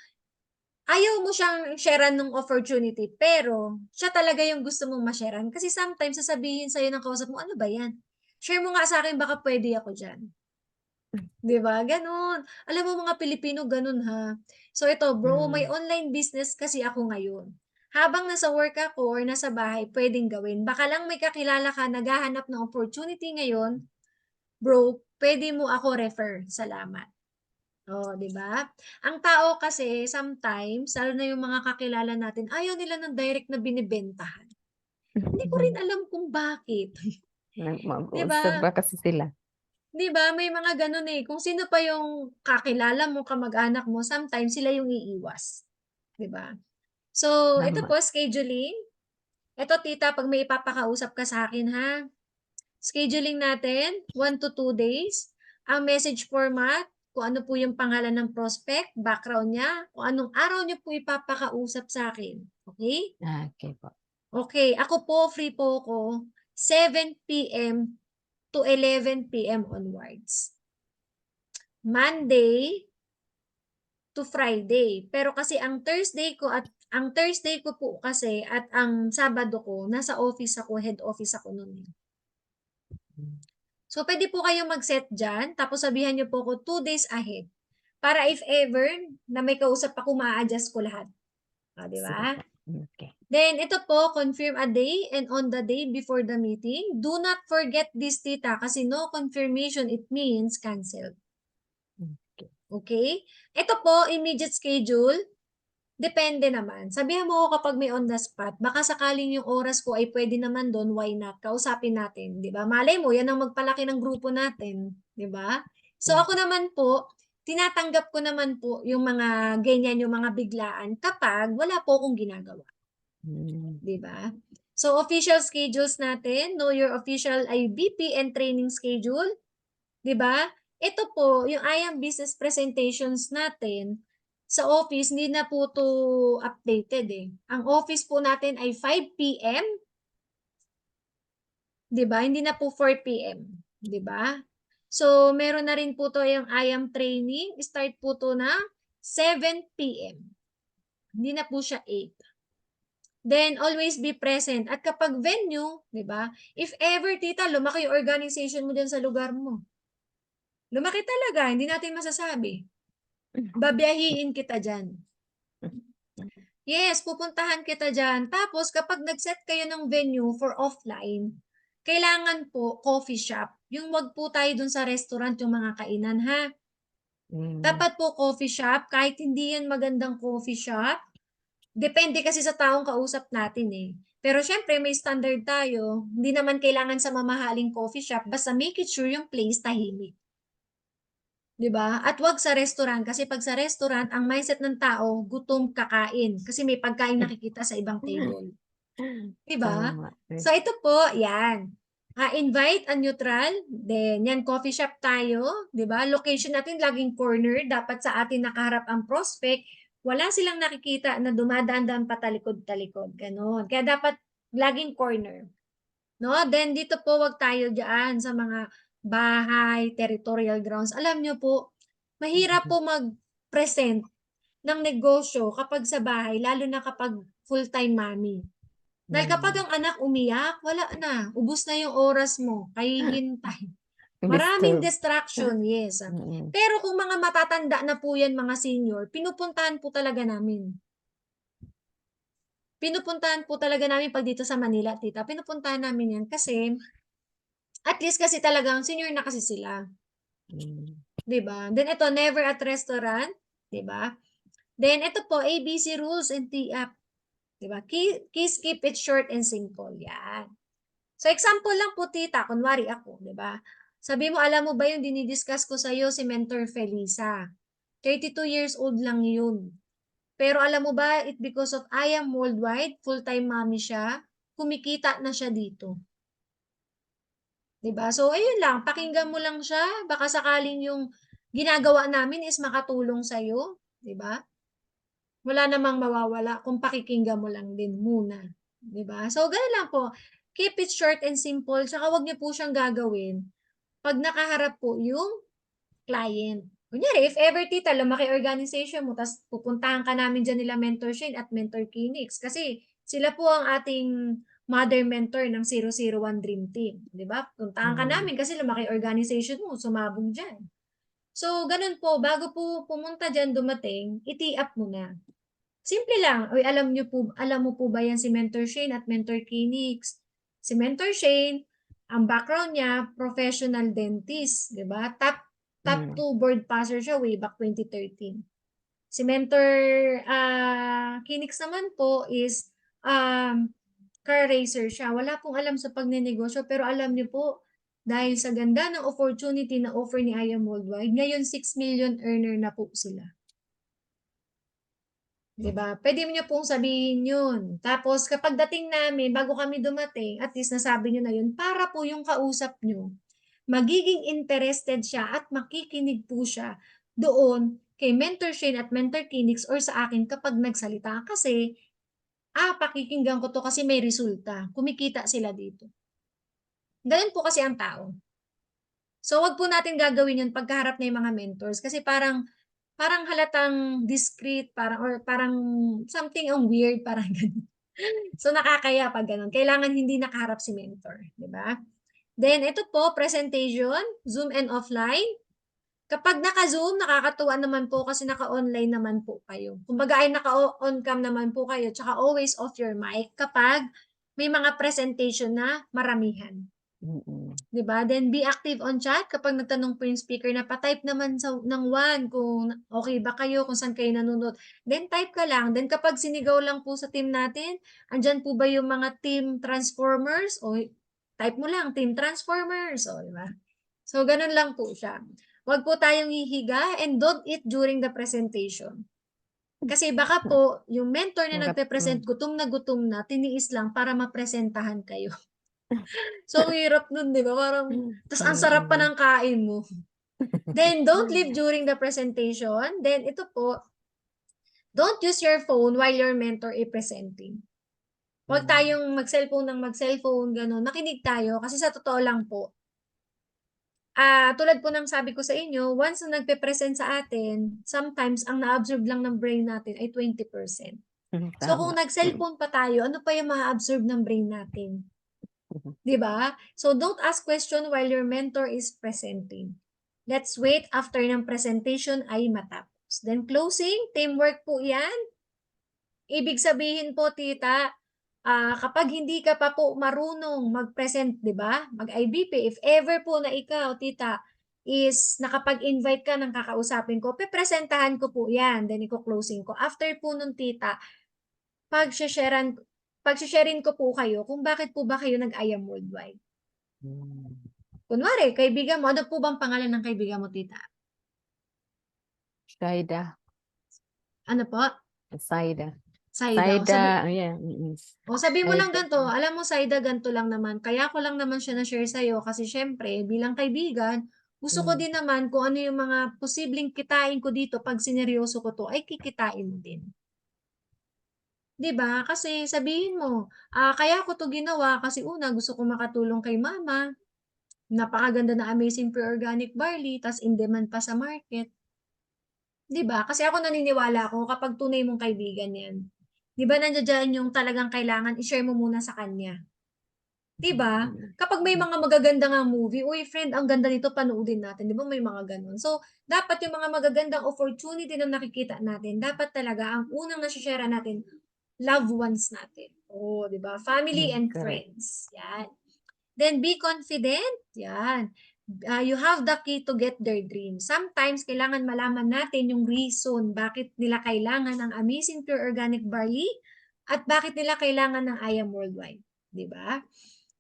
ayaw mo siyang sharean ng opportunity, pero siya talaga yung gusto mong ma-sharean. Kasi sometimes sasabihin sa'yo ng kausap mo, "Ano ba 'yan? Share mo nga sa'kin baka puwede ako diyan." 'Di ba, gano'n. Alam mo mga Pilipino gano'n, ha. So ito, bro, may hmm, online business kasi ako ngayon. Habang nasa work ako or nasa bahay, puwedeng gawin. Baka lang may kakilala ka naghahanap ng opportunity ngayon, bro, puwede mo ako refer, salamat. Oh, 'di ba? Ang tao kasi sometimes, lalo na yung mga kakilala natin, ayaw nila ng direct na binibentahan. Hindi ko rin mhm. alam kung bakit, 'di Mag-uusap ba? ba kasi sila? 'Di ba may mga gano'n, eh, kung sino pa yung kakilala mo, kamag-anak mo, sometimes sila yung iiwas, 'di ba? So, ito Tama. po scheduling. Eto tita 'pag may ipapakausap ka sa'kin ha, scheduling natin 1 to 2 days. Ang message format, kung ano po yung pangalan ng prospect, background niya, kung anong araw niyo po ipapakausap sa'kin, okey? Okey po. Okey, ako po free po ako 7 PM to 11 PM onwards. Monday to Friday. Pero kasi ang Thursday ko po kasi at ang Sabado ko nasa office ako, head office ako nun, eh. Hmm, So, puwede po kayong mag-set diyan tapos sabihan niyo po ako 2 days ahead para if ever na may kausap ako maa-adjust ko lahat, oh, 'di sige ba? po. Okey. Then ito po, confirm a day and on the day before the meeting. Do not forget this tita kasi no confirmation, it means canceled, Okey. okay? Ito po, immediate schedule. Depende naman. Sabihan mo ako kapag may on the spot, baka sakaling yung oras ko ay puwede naman dun, why not, kausapin natin, 'di ba? Malay mo yan ang magpalaki ng grupo natin, 'di ba? So, Hmm, ako naman po, tinatanggap ko naman po yung mga ganyan, yung mga biglaan kapag wala po akong ginagawa, hmm, 'di ba? So, official schedules natin, know your official IBP and training schedule. 'Di ba? Ito po, yung IAM business presentations natin, sa office hindi na po 'to updated, eh. Ang office po natin ay 5 PM, 'di ba? Hindi na po 4 PM, 'di ba? So, meron na rin po 'to yung IAM training, start po 'to ng 7 PM, hindi na po siya 8. Then always be present at kapag venue, 'di ba, if ever tita lumaki yung organization mo diyan sa lugar mo, lumaki talaga hindi natin masasabi, babiyahiin kita diyan. Yes, pupuntahan kita diyan. Tapos kapag nag-set kayo ng venue for offline, kailangan po coffee shop. Yung 'wag po tayo dun sa restaurant yung mga kainan ha. Hmm. Dapat po coffee shop kahit hindi yan magandang coffee shop, depende kasi sa taong kausap natin, eh. Pero siyempre may standard tayo, hindi naman kailangan sa mamahaling coffee shop basta make it sure yung place tahimik, 'di ba? At 'wag sa restaurant kasi 'pag sa restaurant ang mindset ng tao gutom, kakain, kasi may pagkain nakikita sa ibang table. 'Di ba? Tama, eh. So ito po, 'yan. Invite and neutral, then 'yan coffee shop tayo, 'di ba? Location natin laging corner, dapat sa atin nakaharap ang prospect, wala silang nakikita na dumadaan-daan patalikod-talikod, gano'n. Kaya dapat laging corner, 'no? Then dito po 'wag tayo diyaan sa mga bahay, territorial grounds. Alam niyo po, mahirap po mag-present ng negosyo kapag sa bahay lalo na kapag full-time mommy. Dahil kapag Hmm. ang anak umiyak, wala na, ubos na yung oras mo, kahihintay. Maraming Disturb. distraction, yes. Mm. Pero kung mga matatanda na po yan, mga senior, pinupuntahan po talaga namin. Pinupuntahan po talaga namin 'pag dito sa Manila, tita, pinupuntahan namin yan kasi at least kasi talagang senior na kasi sila, Hmm. 'di ba? Then ito, never at restaurant, 'di ba? Then ito po, ABC rules and TF, 'di ba? Keys keep it short and simple, yan. So example lang po tita, kunwari ako, 'di ba? Sabi mo, alam mo ba yung dinidiscuss ko sa'yo si Mentor Felisa, 2 years old lang yun. Pero alam mo ba, because of I Am Worldwide, full-time mommy siya, kumikita na siya dito, 'di ba? So ayun lang, pakinggan mo lang siya, baka sakaling yung ginagawa namin is makatulong sa'yo, 'di ba? Wala namang mawawala kung pakikinggan mo lang din muna, 'di ba? So gano'n lang po, keep it short and simple, tsaka 'wag niyo po siyang gagawin 'pag nakaharap po yung client. Kunyari if ever tita lumaki organization mo ta's pupuntahan ka namin diyan nila Mentor Shane at Mentor Kinix kasi sila po ang ating mother mentor ng 001 Dream Team, 'di ba? Puntahan ka Hmm. namin kasi lumaki organization mo, sumabog diyan. So gano'n po, bago po pumunta diyan dumating, i-tee up mo na. Simple lang, "Uy, alam mo po ba 'yan si Mentor Shane at Mentor Kinix?" Si Mentor Shane, ang background niya professional dentist, 'di ba? Top Hmm. 2 board passer siya way back 2013. Si Mentor, Kinix naman po is, car racer siya. Wala pong alam sa pagnenegosyo pero alam niyo po, dahil sa ganda ng opportunity na offer ni I Am Worldwide, ngayon 6 million earner na po sila. 'Di ba? Puwede niyo pong sabihin 'yun. Tapos kapag dating namin, bago kami dumating, at least nasabi niyo na 'yun, para po yung kausap niyo, magiging interested siya at makikinig po siya doon kay Mentor Shane at Mentor Kinix or sa akin kapag nagsalita. Kasi, pakikinggan ko 'to kasi may resulta, kumikita sila dito. Gano'n po kasi ang tao. So, wag po natin gagawin 'yun pagkaharap na yung mga mentors kasi parang parang halatang discreet, parang or parang something ang weird, parang gano'n. So, nakakaya 'pag gano'n. Kailangan hindi nakaharap si mentor, 'di ba? Then ito po, presentation, Zoom and offline. Kapag naka-Zoom, nakakatuwa naman po kasi naka-online naman po kayo. Kumbaga ay naka-on cam naman po kayo, tsaka always off your mic kapag may mga presentation na maramihan. Mm. 'Di ba? Then be active on chat kapag nagtanong po yung speaker na pa-type naman ng one kung okay ba kayo, kung saan kayo nanonood. Then type ka lang. Then kapag sinigaw lang po sa team natin, "Andiyan po ba yung mga team transformers?" O type mo lang, "Team Transformers." O, 'di ba? So gano'n lang po siya. 'Wag po tayong hihiga and don't eat during the presentation. Kasi baka po yung mentor na Hmm. nagpe-present gutom na, tiniis lang para mapresentahan kayo. So, ang hirap nun, 'di ba? Parang ta's ang sarap pa Mm. ng kain mo. Then don't leave during the presentation. Then ito po, Don't use your phone while your mentor is presenting. Huwag tayong mag-cellphone ng mag-cellphone, gano'n. Makinig tayo kasi sa totoo lang po, tulad po ng sabi ko sa inyo, once na nagpe-present sa atin, sometimes ang na-absorb lang ng brain natin ay 20%. So kung Tama. nag-cellphone pa tayo, ano pa yung maa-absorb ng brain natin? 'Di ba? So don't ask question while your mentor is presenting. Let's wait after ng presentation ay matapos. Then closing, teamwork po 'yan. Ibig sabihin po tita, kapag hindi ka pa po marunong mag-present, 'di ba, mag-IBP, if ever po na ikaw tita is nakapag-invite ka ng kakausapin ko, pepresentahan ko po 'yan, then iko-closing ko. After po nun tita, pagshe-sharean pagshe-sharein ko po kayo kung bakit po ba kayo nag-I Am Worldwide. Kunwari kaibigan mo, ano po bang pangalan ng kaibigan mo tita? Saida. Ano po? Saida. Saida, o Saida, ayan, O sabihin mo lang Saida. ganito, alam mo Saida ganito lang naman, kaya ko lang naman siya na-share sa'yo kasi siyempre bilang kaibigan, gusto ko din naman kung ano yung mga posibleng kitain ko dito 'pag sineryoso ko 'to ay kikitain mo din. 'Di ba? Kasi sabihin mo, kaya ko 'to ginawa kasi una gusto ko makatulong kay mama, napakaganda ng Amazing Pure Organic Barley ta's in demand pa sa market. 'Di ba? Kasi ako naniniwala ako kapag tunay mong kaibigan 'yan. 'Di ba nandiya-diyan yung talagang kailangan i-share mo muna sa kanya. 'Di ba? Kapag may mga magaganda ngang movie, "Uy friend ang ganda nito panoodin natin." 'Di ba may mga gano'n? So, dapat yung mga magagandang opportunity na nakikita natin, dapat talaga ang unang nashe-share-an natin, loved ones natin. Oh, 'di ba? Family and Correct. friends, 'yan. Then be confident, 'yan. You have the key to get their dream. Sometimes kailangan malaman natin yung reason bakit nila kailangan ang Amazing Pure Organic Barley at bakit nila kailangan ng I Am Worldwide, 'di ba?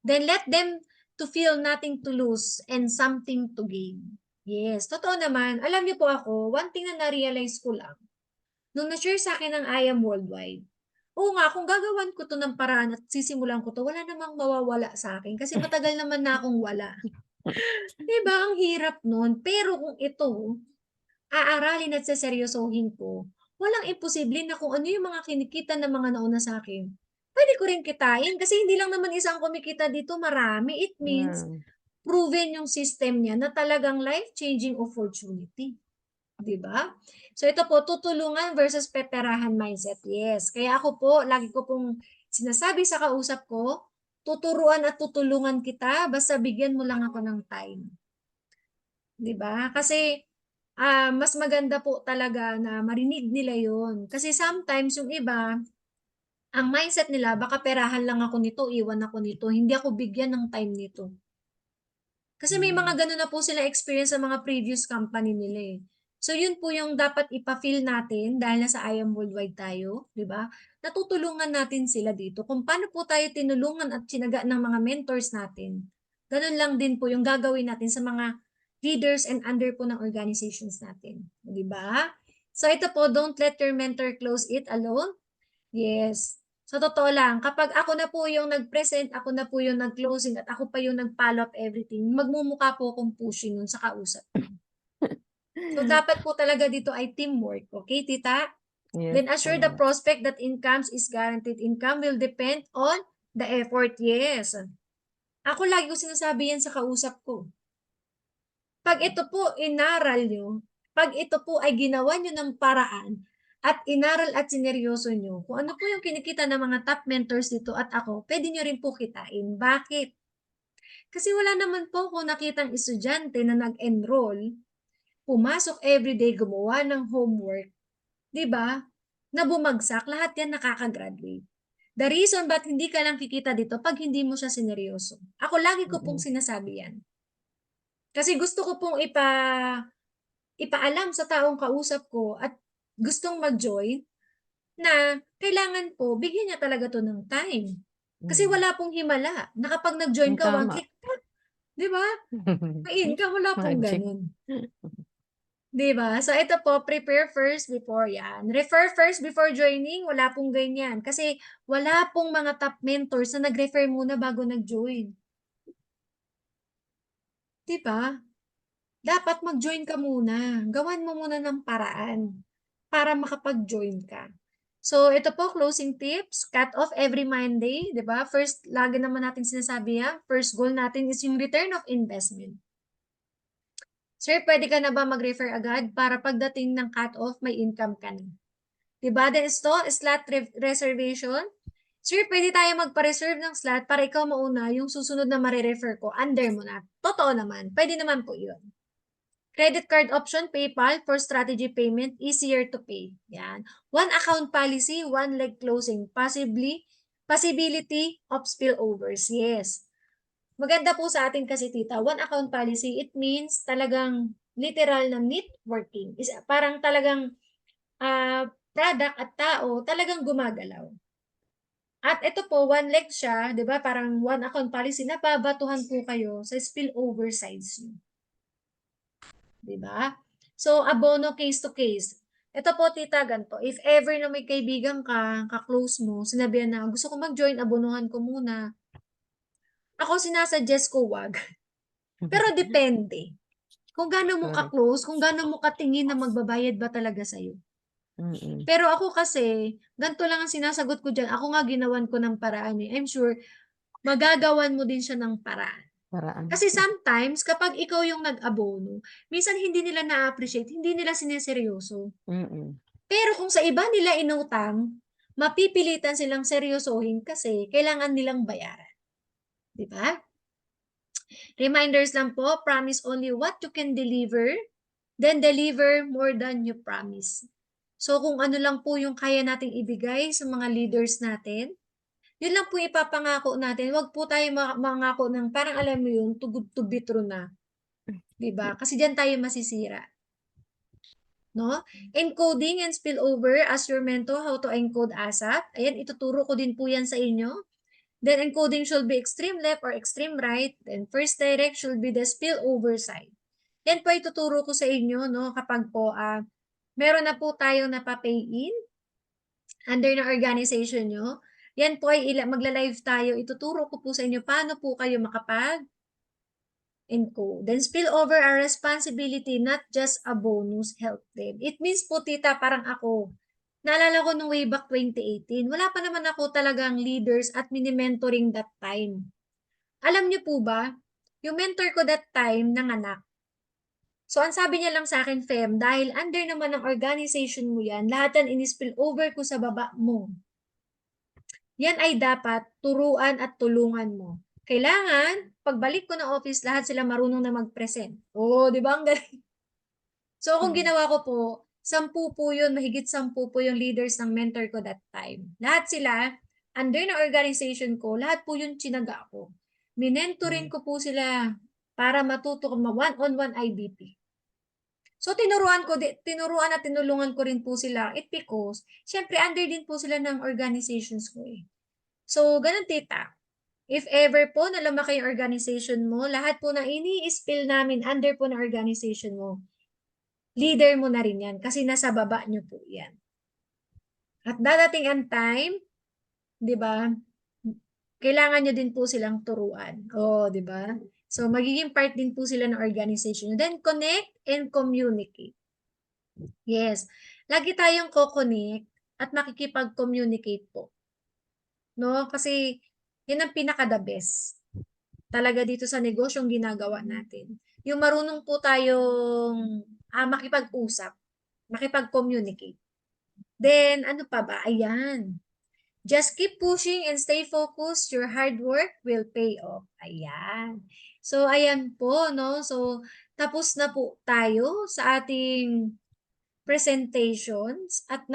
Then let them to feel nothing to lose and something to gain. Yes, totoo naman. Alam niyo po ako, one thing na na-realize ko lang, nung na-share sa'kin ng I Am Worldwide, oo nga, kung gagawan ko 'to ng paraan at sisimulan ko 'to, wala namang mawawala sa'kin kasi matagal naman na akong wala. 'Di ba, ang hirap nun. Pero kung ito, aaralin at seseryosohin ko, walang imposible na kung ano yung mga kinikita ng mga nauna sa'kin, puwede ko rin kitain kasi hindi lang naman isa ang kumikita dito, marami. It means Hmm. proven yung system niya na talagang life-changing opportunity, 'di ba? So ito po, tutulungan versus peperahan mindset, yes. Kaya ako po, lagi ko pong sinasabi sa kausap ko, tuturuan at tutulungan kita basta bigyan mo lang ako ng time. 'Di ba? Kasi, mas maganda po talaga na marinig nila 'yun. Kasi sometimes yung iba, ang mindset nila baka perahan lang ako nito, iwan ako nito, hindi ako bigyan ng time nito. Kasi may mga gano'n na po silang experience sa mga previous company nila, eh. So 'yun po yung dapat ipa-feel natin dahil nasa I Am Worldwide tayo, 'di ba? Natutulungan natin sila dito kung paano po tayo tinulungan at tsinaga ng mga mentors natin. Gano'n lang din po yung gagawin natin sa mga leaders and under po ng organizations natin, 'di ba? So ito po, don't let your mentor close it alone. Yes. Sa totoo lang, kapag ako na po yung nag-present, ako na po yung nag-closing at ako pa yung nag-follow up everything, magmumukha po akong pushy nun sa kausap ko. So, dapat po talaga dito ay teamwork. Okay, tita? Yes Then assure the po. prospect that incomes is guaranteed. Income will depend on the effort. Yes. Ako lagi ko sinasabi yan sa kausap ko. 'Pag ito po inaral niyo, 'pag ito po ay ginawa niyo ng paraan at inaral at sineryoso niyo, kung ano po yung kinikita ng mga top mentors dito at ako, puwede niyo rin po kitain. Bakit? Kasi wala naman po akong nakitang estudyante na nag-enroll, pumasok everyday, gumawa ng homework, 'di ba, na bumagsak, lahat 'yan nakaka-graduate. The reason ba't hindi ka lang kikita dito 'pag hindi mo siya sineryoso. Ako lagi ko pong sinasabi 'yan. Kasi gusto ko pong ipaalam sa taong kausap ko at gustong mag-join na kailangan po bigyan niya talaga 'to ng time. Kasi wala pong himala na kapag nag-join ka one Tama. click pa, 'di ba? May-income, wala pong Magic. gano'n, 'di ba? So ito po, prepare first before 'yan. Refer first before joining, wala pong ganyan. Kasi wala pong mga top mentors na nag-refer muna bago nag-join, 'di ba? Dapat mag-join ka muna, gawan mo muna ng paraan. para makapag-join ka. So, ito po, closing tips, cut off every Monday, di ba? First, lagi naman natin sinasabi yan, first goal natin is yung return of investment. Sir, pwede ka na ba mag-refer agad para pagdating ng cut-off, may income ka na? Diba? Then slot reservation. Sir, pwede tayo magpa-reserve ng slot para ikaw mauna, yung susunod na marirefer ko, under mo na. Totoo naman. Pwede naman po yun. Credit card option, PayPal for strategy payment, easier to pay. Yan. One account policy, one leg closing. Possibility of spillovers. Yes. Maganda po sa atin kasi tita, one account policy, it means talagang literal na networking. Parang talagang product at tao talagang gumagalaw. At ito po, one leg siya, di ba? Parang one account policy, napabatuhan po kayo sa spillover sides nyo. Di ba? So, abono case to case. Ito po, tita, ganito. If ever na may kaibigan ka, ka-close mo, sinabihan na, gusto ko mag-join, abonuhan ko muna. Ako sinasuggest ko wag. Pero depende. Kung gaano mo Correct. ka-close, kung gaano mo katingin na magbabayad ba talaga sa'yo. Mm. Pero ako kasi, ganito lang ang sinasagot ko dyan. Ako nga ginawan ko ng paraan eh. I'm sure, magagawan mo din siya ng paraan. Paraan. Kasi sometimes, kapag ikaw yung nag-abono, minsan hindi nila na-appreciate, hindi nila sineseryoso. Mm. Pero kung sa iba nila inutang, mapipilitan silang seryosohin kasi kailangan nilang bayaran. Di ba? Reminders lang po, promise only what you can deliver, then deliver more than you promise. So kung ano lang po yung kaya nating ibigay sa mga leaders natin, yun lang po ipapangako natin. Huwag po tayo mangako ng parang alam mo yun, too good to be true na. Diba? Kasi diyan tayo masisira. No? Encoding and spillover as your mentor, how to encode ASAP. Ayan, ituturo ko din po yan sa inyo. Then encoding should be extreme left or extreme right. Then first direct should be the spillover side. Yan po ituturo ko sa inyo, no? Kapag po, meron na po tayong napapay in under ng organization nyo. Yan po ay magla-live tayo. Ituturo ko po sa inyo paano po kayo makapag-encode. Then spillover a responsibility, not just a bonus. Help them. It means po, tita, parang ako. Naalala ko nung way back 2018, wala pa naman ako talagang leaders at mini-mentoring that time. Alam niyo po ba, yung mentor ko that time, nanganak. So, ang sabi niya lang sa akin, Fem, dahil under naman ng organization mo yan, lahat yan in-spill over ko sa baba mo. Yan ay dapat turuan at tulungan mo. Kailangan, pagbalik ko ng office, lahat sila marunong na mag-present. Oo, di ba? Ang galing. So, kung ginawa ko po, 10 po yun, mahigit 10 po yung leaders ng mentor ko that time. Lahat sila, under na organization ko, lahat po yung chinaga ko. Minentoring ko po sila para matuto ko one-on-one IBP. So, tinuruan at tinulungan ko rin po sila. It because, syempre, under din po sila ng organizations ko eh. So, ganun tita. If ever po na lumaki yung organization mo, lahat po na ini-spill namin under po ng organization mo, leader mo na rin yan kasi nasa baba nyo po yan. At dadating ang time, di ba, kailangan nyo din po silang turuan. Oh, di ba? So, magiging part din po sila ng organization. Then, connect and communicate. Yes. Lagi tayong ko-connect at makikipag-communicate po. No? Kasi, yun ang pinaka-the best. Talaga dito sa negosyong ginagawa natin. Yung marunong po tayong makipag-usap, makipag-communicate. Then, ano pa ba? Ayan. Just keep pushing and stay focused. Your hard work will pay off. Ayan. So, ayan po, no? So, tapos na po tayo sa ating presentations at